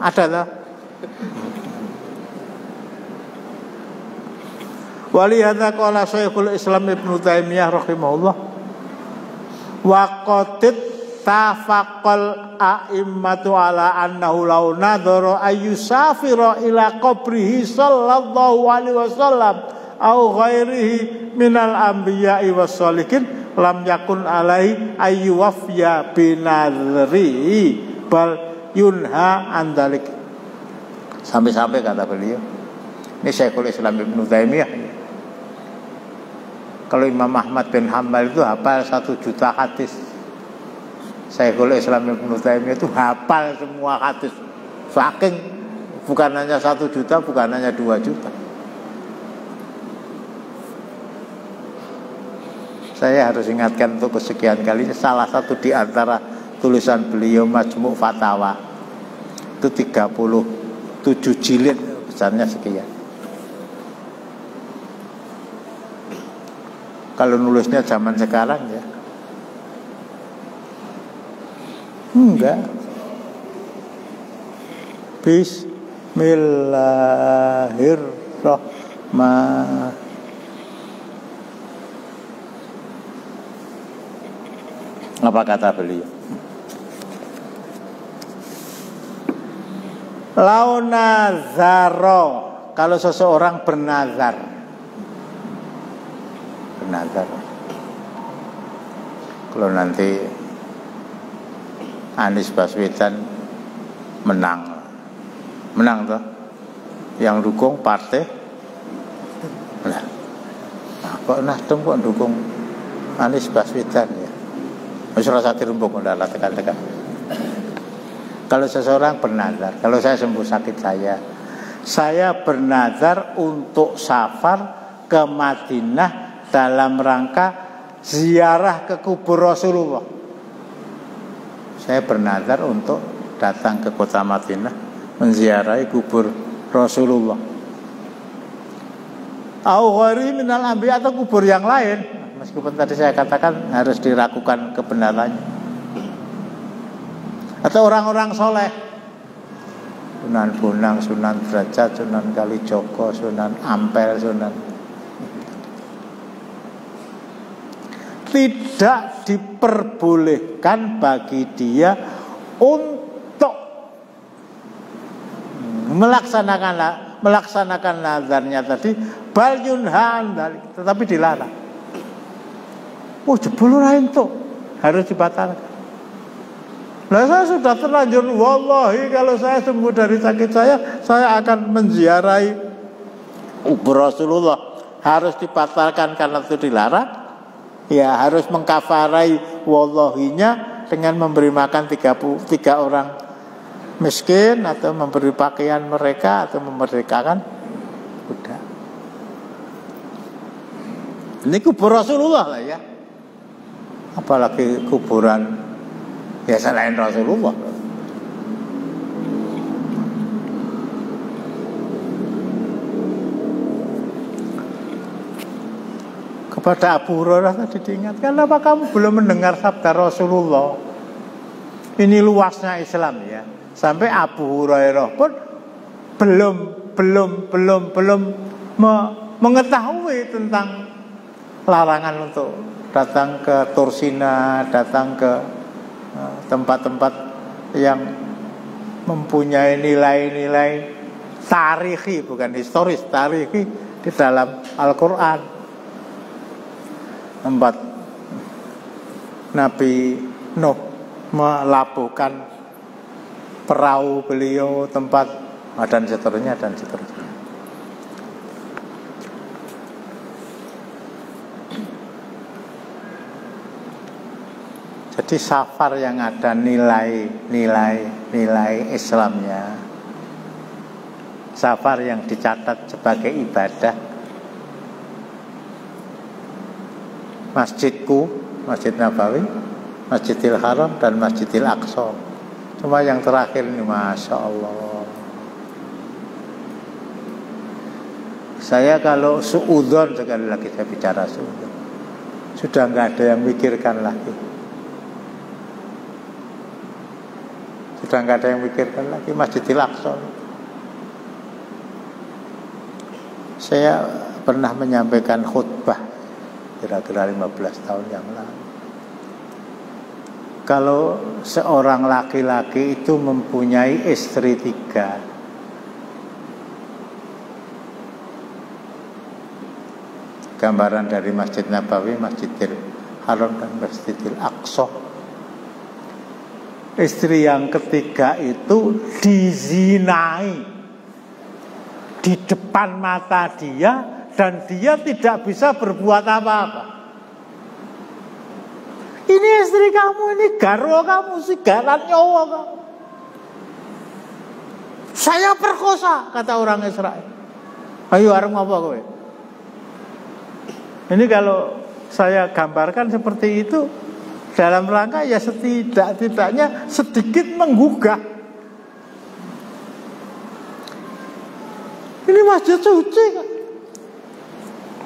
ada toh. Walihada qala Syekhul Islam Ibnu Taimiyah rahimahullah, waqatit tafaqal a'immatu ala annahu law nadhara ayyusafira ila qabrihi sallallahu alaihi wasallam au ghairihi minal anbiya'i wassalihin lam yakun alaihi ayyuwafya binadri bal yunha andalik. Sampai-sampai kata beliau, ini Syekhul Islam Ibnu Taimiyah, kalau Imam Ahmad bin Hanbal itu hafal 1 juta hadis, Syekhul Islam Ibnu Taimiyah itu hafal semua hadis. Saking bukan hanya 1 juta, bukan hanya 2 juta. Saya harus ingatkan untuk kesekian kalinya, salah satu di antara tulisan beliau Majmu' Fatawa itu 37 jilid, besarnya sekian. Kalau nulisnya zaman sekarang ya enggak. Bismillahirrahmanirrahim. Apa kata beliau? Launazaro, kalau seseorang bernazar, kalau nanti Anies Baswedan menang toh, yang dukung partai, nah kok Nasdem kok dukung Anies Baswedan ya? Wis rasa dirumpuk ndalah tekan-tekan. Kalau seseorang bernazar, kalau saya sembuh sakit saya bernazar untuk safar ke Madinah dalam rangka ziarah ke kubur Rasulullah. Saya bernazar untuk datang ke kota Madinah menziarahi kubur Rasulullah. Au ghairi minal anbiya, atau kubur yang lain, meskipun tadi saya katakan harus diragukan kebenarannya. Atau orang-orang soleh, Sunan Bonang, Sunan Derajat, Sunan Kalijogo, Sunan Ampel, Sunan. Tidak diperbolehkan bagi dia untuk melaksanakan nazarnya tadi, bal yunhan, tetapi dilarang. Oh, jebul ora entuk, harus dibatalkan. Nah, saya sudah terlanjur, wallahi kalau saya sembuh dari sakit saya akan menziarahi kubur Rasulullah. Harus dibatalkan karena itu dilarang. Ya, harus mengkafarai wallahinya dengan memberi makan 33 orang miskin, atau memberi pakaian mereka, atau memerdekakan budak. Ini kubur Rasulullah lah ya. Apalagi kuburan ya selain Rasulullah. Kepada Abu Hurairah tadi diingatkan, kenapa kamu belum mendengar sabda Rasulullah? Ini luasnya Islam ya. Sampai Abu Hurairah pun belum mengetahui tentang larangan untuk datang ke Tursina, datang ke tempat-tempat yang mempunyai nilai-nilai tarikhi, bukan historis, tarikhi di dalam Al-Quran. Tempat Nabi Nuh melabuhkan perahu beliau, tempat dan seterusnya. Jadi safar yang ada nilai Islamnya, safar yang dicatat sebagai ibadah. Masjidku, Masjid Nabawi, Masjidil Haram, dan Masjidil Aqsa. Cuma yang terakhir ini, Masya Allah. Saya kalau suudzon, sekali lagi saya bicara suudzon, sudah nggak ada yang mikirkan lagi. Sudah nggak ada yang mikirkan lagi Masjidil Aqsa. Saya pernah menyampaikan khutbah kira-kira 15 tahun yang lalu. Kalau seorang laki-laki itu mempunyai istri 3, gambaran dari Masjid Nabawi, Masjidil Haram, dan Masjidil Aqsa. Istri yang ketiga itu dizinai di depan mata dia, dan dia tidak bisa berbuat apa-apa. Ini istri kamu, ini garwa kamu, sigaran nyawa kamu. Saya perkosa, kata orang Israel. Ayo arep apa kowe? Ini kalau saya gambarkan seperti itu, dalam rangka ya setidak-tidaknya sedikit menggugah. Ini masjid suci kan?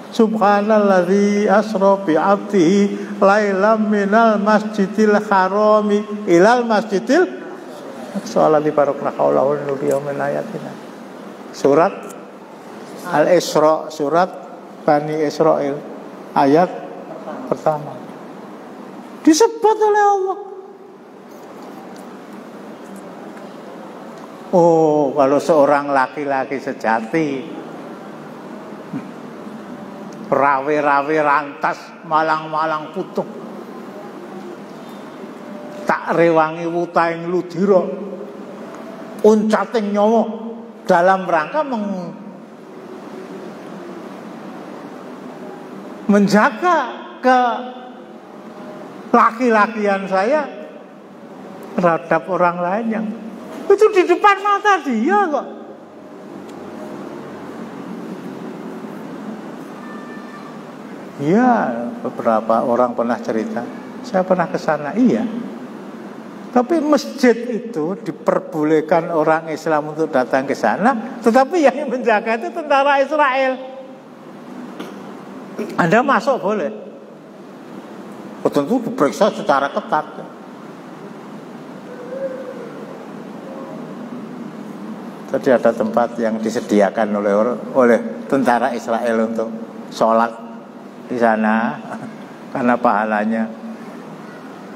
Subhanalladzi asra bi 'abdihi lailam minal masjidil harami ilal masjidil aqsa alladzi barakna haulahu linuriyahu min ayatina. Surat Al-Isra, surat Bani Israil, ayat pertama. Disebut oleh Allah. Oh, kalau seorang laki-laki sejati, rawe-rawe rantas, malang-malang putuh, tak rewangi wutaing ludira, uncating nyawa, dalam rangka menjaga ke laki-lakian saya terhadap orang lain yang itu di depan mata dia kok. Ya, beberapa orang pernah cerita, saya pernah ke sana. Iya, Tapi masjid itu diperbolehkan orang Islam untuk datang ke sana, tetapi yang menjaga itu tentara Israel. Anda masuk boleh, tentu diperiksa secara ketat. Tadi ada tempat yang disediakan oleh tentara Israel untuk sholat di sana karena pahalanya.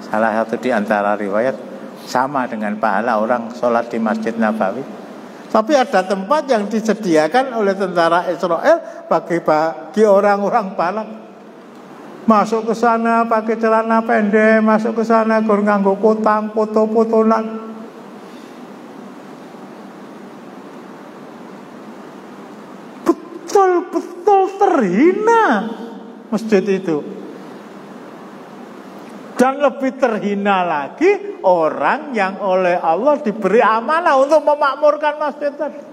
Salah satu di antara riwayat sama dengan pahala orang sholat di Masjid Nabawi. Tapi ada tempat yang disediakan oleh tentara Israel bagi orang-orang Barat. Masuk ke sana pakai celana pendek, masuk ke sana nganggo kotang, foto-fotonan. Betul-betul terhina masjid itu. Dan lebih terhina lagi orang yang oleh Allah diberi amanah untuk memakmurkan masjid tadi.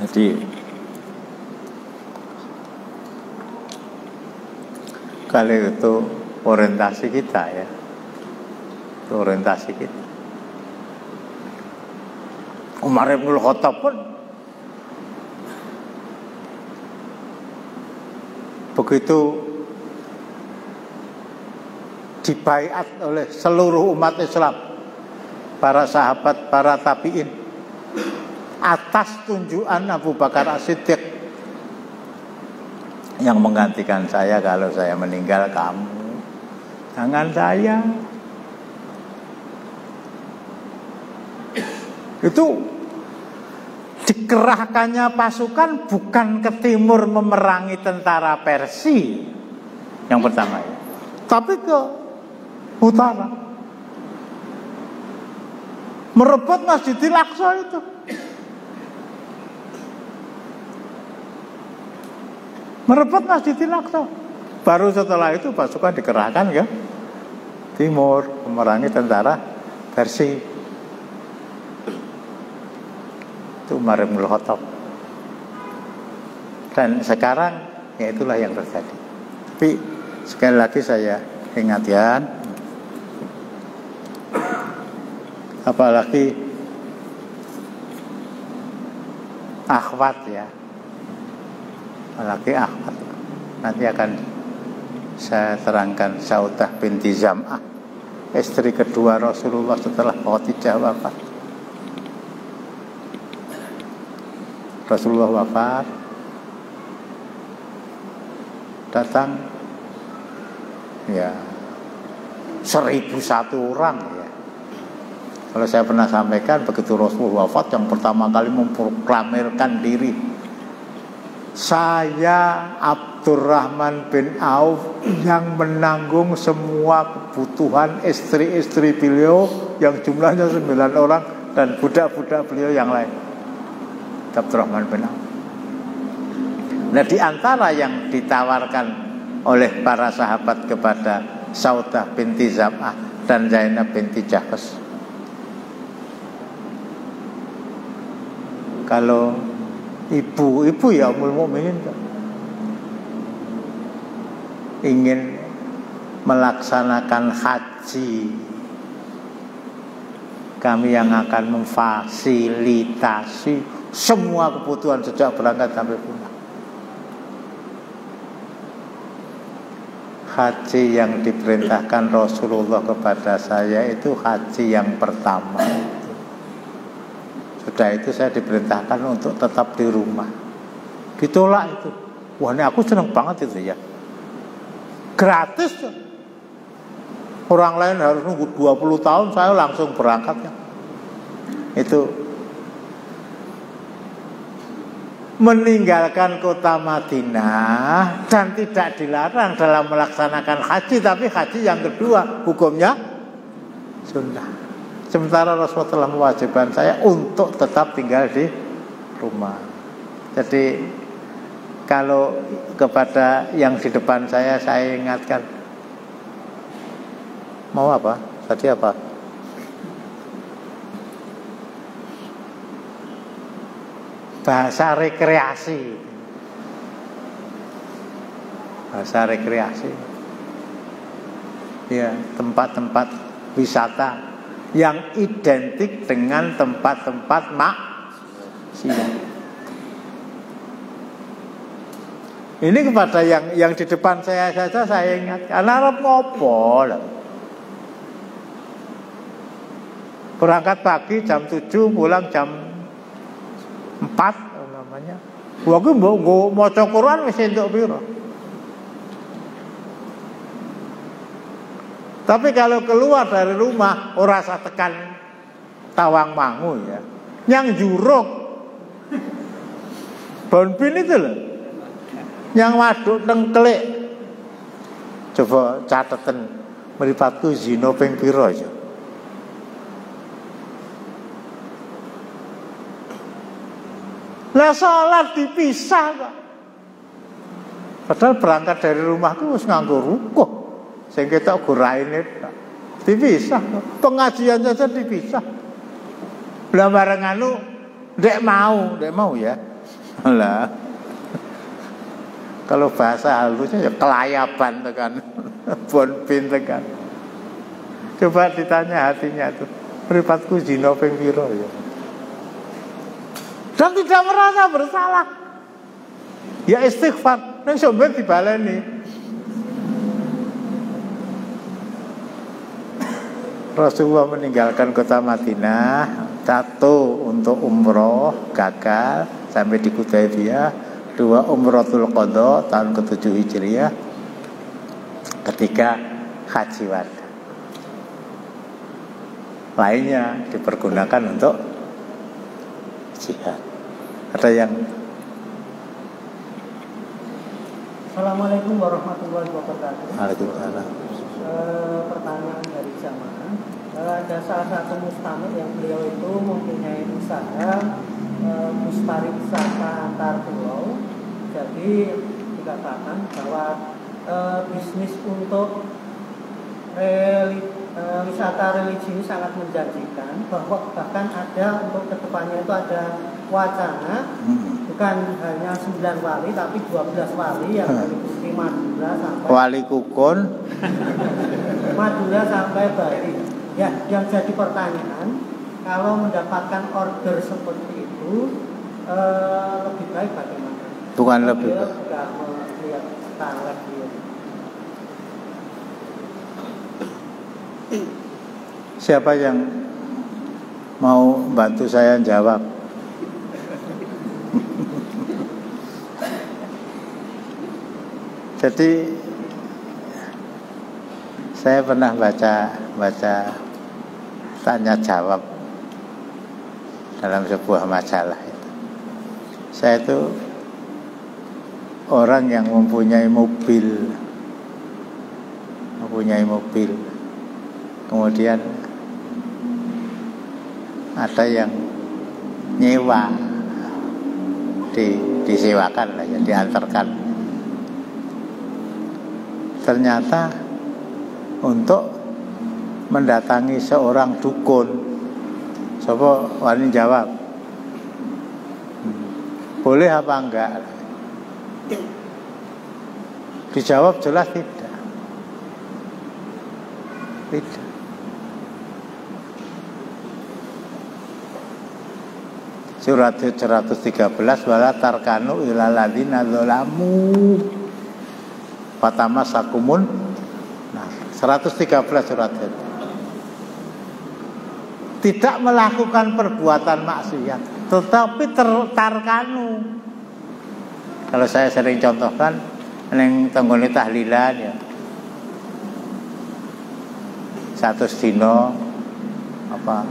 Jadi kali itu orientasi kita ya. Itu orientasi kita. Umar bin Khattab pun begitu dibaiat oleh seluruh umat Islam, para sahabat, para tabi'in, atas tunjukan Abu Bakar As-Siddiq yang menggantikan saya kalau saya meninggal, kamu, jangan saya. Itu dikerahkannya pasukan bukan ke timur memerangi tentara Persia yang pertama ya, tapi ke utara merebut Masjidil Aqsa itu. Merebut Masjidil Aqsa. Baru setelah itu pasukan dikerahkan ke timur memerangi tentara Persia. Umar bin Khattab. Dan sekarang ya itulah yang terjadi. Tapi sekali lagi saya ingatkan, apalagi akhwat ya, apalagi akhwat, nanti akan saya terangkan. Saudah binti Zam'ah, istri kedua Rasulullah setelah Khadijah wafat. Rasulullah wafat, datang ya 1.001 orang ya. Kalau saya pernah sampaikan, begitu Rasulullah wafat, yang pertama kali memproklamirkan diri, saya Abdurrahman bin Auf yang menanggung semua kebutuhan istri-istri beliau yang jumlahnya 9 orang dan budak-budak beliau yang lain. Abdurrahman bin Auf. Nah, di antara yang ditawarkan oleh para sahabat kepada Saudah binti Zam'ah dan Zainab binti Jahsh, kalau ibu ya Ummul Mukminin ingin melaksanakan haji, kami yang akan memfasilitasi semua kebutuhan sejak berangkat sampai pulang. Haji yang diperintahkan Rasulullah kepada saya itu haji yang pertama itu. Sudah itu saya diperintahkan untuk tetap di rumah. Ditolak itu. Wah, ini aku senang banget itu ya. Gratis tuh. Orang lain harus nunggu 20 tahun, saya langsung berangkat ya. Itu meninggalkan kota Madinah dan tidak dilarang dalam melaksanakan haji, tapi haji yang kedua hukumnya sunnah. Sementara Rasulullah telah mewajibkan saya untuk tetap tinggal di rumah. Jadi kalau kepada yang di depan saya ingatkan, mau apa? Tadi apa? Bahasa rekreasi. Bahasa rekreasi. ya, tempat-tempat wisata yang identik dengan tempat-tempat maksiat. Ini kepada yang di depan saya saja saya ingatkan, arep ngopo lho. Berangkat pagi jam 7, pulang jam 4 namanya. Wah ku mbok maca Quran wis entuk piro. Tapi kalau keluar dari rumah ora usah tekan Tawangmangu ya. Yang Juruk Bonpin itu loh. Yang waduk Tengklik. Coba cateten mripatku zina ping pira ya. Lah salat dipisah kok. Padahal berangkat dari rumahku wis nganggo rukuh. Sing ketok guraine dipisah. Pengajian saja dipisah. Lah bareng anu ndek mau ya. Lah. Kalau bahasa halusnya ya kelayaban tekan. Bonpin tekan. Coba ditanya hatinya tuh. Mripatku zina ping pira ya. Dan tidak merasa bersalah. Ya istighfar. Nek sampe dibaleni. Rasulullah meninggalkan kota Madinah, satu untuk umroh gagal sampai di Hudaybiyah, dua umratul qadha tahun ke-7 Hijriah, ketiga haji wada. Lainnya dipergunakan untuk jihad. Ada yang Assalamualaikum warahmatullahi wabarakatuh. Waalaikumsalam. Pertanyaan dari jamaah. Ada salah satu mustamid yang beliau itu mempunyai usaha pariwisata antar pulau. Jadi dikatakan bahwa bisnis untuk wisata religi ini sangat menjanjikan, bahwa bahkan ada untuk kedepannya itu ada wacana bukan hanya 9 wali tapi 12 wali yang meliputi Madura sampai wali kukun Madura sampai Bali. Ya, yang jadi pertanyaan, kalau mendapatkan order seperti itu lebih baik bagaimana? Bukan lebih baik. Juga melihat starlet dia. Siapa yang mau bantu saya jawab? Jadi saya pernah baca tanya jawab dalam sebuah majalah itu. Saya itu orang yang mempunyai mobil, kemudian ada yang nyewa, disewakan lah ya, diantarkan. Ternyata untuk mendatangi seorang dukun. Coba wani jawab, boleh apa enggak? Dijawab jelas tidak. Tidak. Surat 113, wala tarkanu ilal ladzina dzalamu fatamasakumun. Nah, 113 surat itu. Tidak melakukan perbuatan maksiat, tetapi tarkanu. Kalau saya sering contohkan ning tanggone tahlilan ya. Satu dino apa?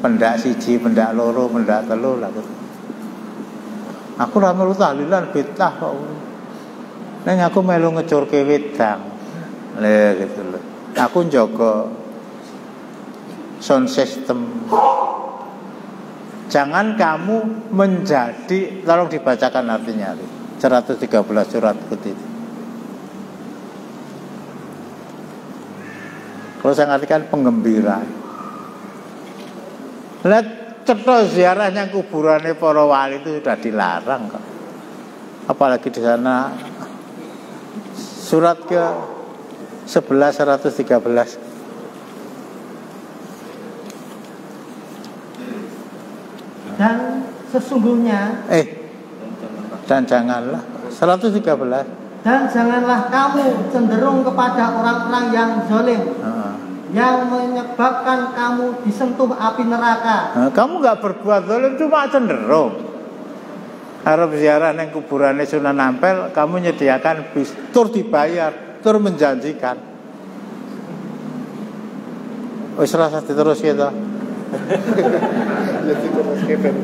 Pendak siji, pendak loro, pendak telu lah. Aku ora melu tahlilan bid'ah kok. Neng aku melu ngecurke wedang. Lha gitu lho. Aku njaga sound system. Jangan kamu menjadi, tolong dibacakan artinya 113 surat itu. Kalau saya ngartikan penggembira. Lihat cetha ziarahnya kuburannya para wali itu sudah dilarang kok. Apalagi di sana surat ke 11:113. Dan sesungguhnya dan janganlah 113. Dan janganlah kamu cenderung kepada orang-orang yang zalim, yang menyebabkan kamu disentuh api neraka. Kamu nggak berbuat zalim, cuma cenderung. Arab ziarah neng kuburannya Sunan Ampel, kamu nyediakan bis, tur dibayar, tur menjanjikan. Wis rasa terus gitu. Jadi terus event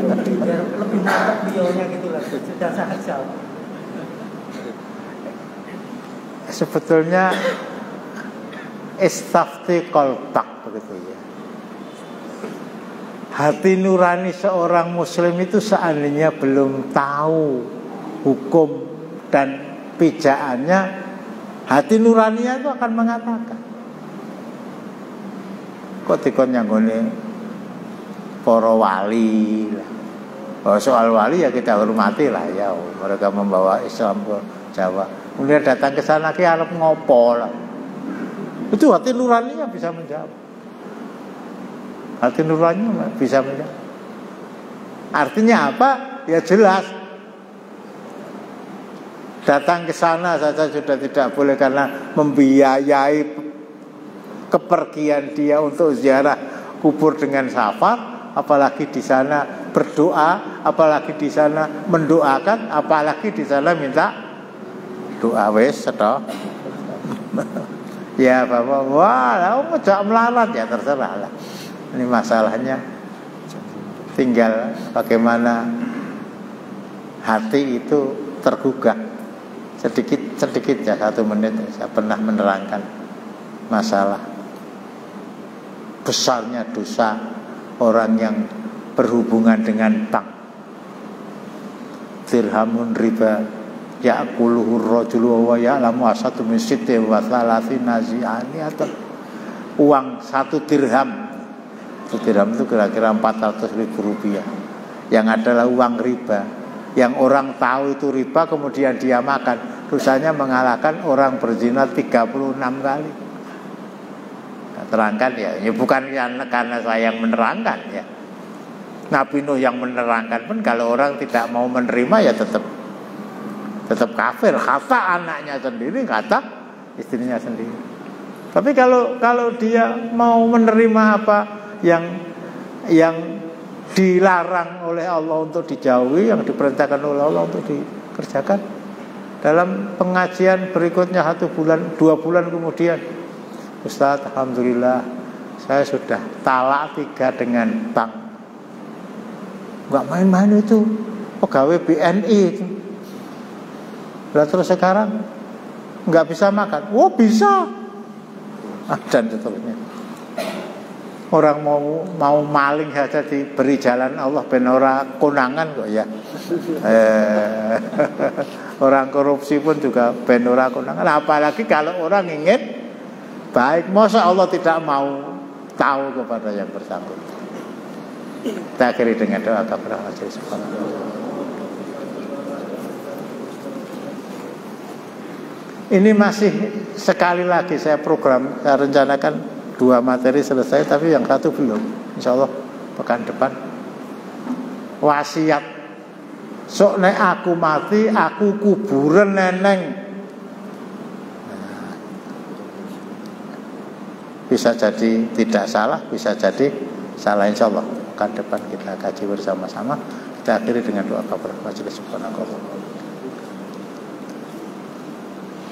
Biar lebih mantap bionya gitu lah, sudah sangat jauh. Sebetulnya istafti qalbak begitu ya. Hati nurani seorang muslim itu seandainya belum tahu hukum dan pijaannya, hati nuraninya itu akan mengatakan, kok dikon nyanggone para wali lah. Soal wali ya kita hormati lah ya, mereka membawa Islam ke Jawa. Kemudian datang ke sana ki arep ngopo lah. Itu hati nuraninya bisa menjawab. Hati nuraninya bisa menjawab. Artinya apa? Ya jelas. Datang ke sana saja sudah tidak boleh karena membiayai kepergian dia untuk ziarah kubur dengan safar, apalagi di sana berdoa, apalagi di sana mendoakan, apalagi di sana minta doa wes toh. Ya Bapak, wah, ngejak melarat ya terserah lah. Ini masalahnya tinggal bagaimana hati itu tergugah. Sedikit ya 1 menit saya pernah menerangkan masalah besarnya dosa orang yang berhubungan dengan bank. Dirhamun riba ya'kuluhu ar-rajulu wa ya'lamu asatu min sitti wa thalathina zi'ani, atau uang 1 dirham. 1 dirham itu kira-kira 400.000 rupiah, yang adalah uang riba, yang orang tahu itu riba kemudian dia makan, dosanya mengalahkan orang berzina 36 kali. Nah, terangkan ya bukan karena saya yang menerangkan ya. Nabi Nuh yang menerangkan pun kalau orang tidak mau menerima ya tetap kafir, kata anaknya sendiri, kata istrinya sendiri. Tapi kalau dia mau menerima apa yang dilarang oleh Allah untuk dijauhi, yang diperintahkan oleh Allah untuk dikerjakan, dalam pengajian berikutnya 1 bulan, 2 bulan kemudian, Ustaz, alhamdulillah saya sudah talak 3 dengan bank. Gak main-main itu, pegawai BNI itu. Lah terus sekarang nggak bisa makan. Oh bisa. Dan seterusnya. Orang mau maling saja diberi jalan Allah ben ora konangan kok ya. Orang korupsi pun juga ben ora konangan. Apalagi kalau orang ingin baik, masa Allah tidak mau tahu kepada yang bersangkutan. Kita akhiri dengan doa kepada Allah Subhanahu wa taala. Ini masih sekali lagi saya rencanakan 2 materi selesai, tapi yang 1 belum. Insya Allah pekan depan. Wasiat. Sok nek aku mati, aku kuburan neneng. Bisa jadi tidak salah, bisa jadi salah. Insya Allah pekan depan kita kaji bersama-sama. Kita akhiri dengan doa kabar majelis subhanallah.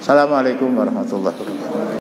Assalamualaikum warahmatullahi wabarakatuh.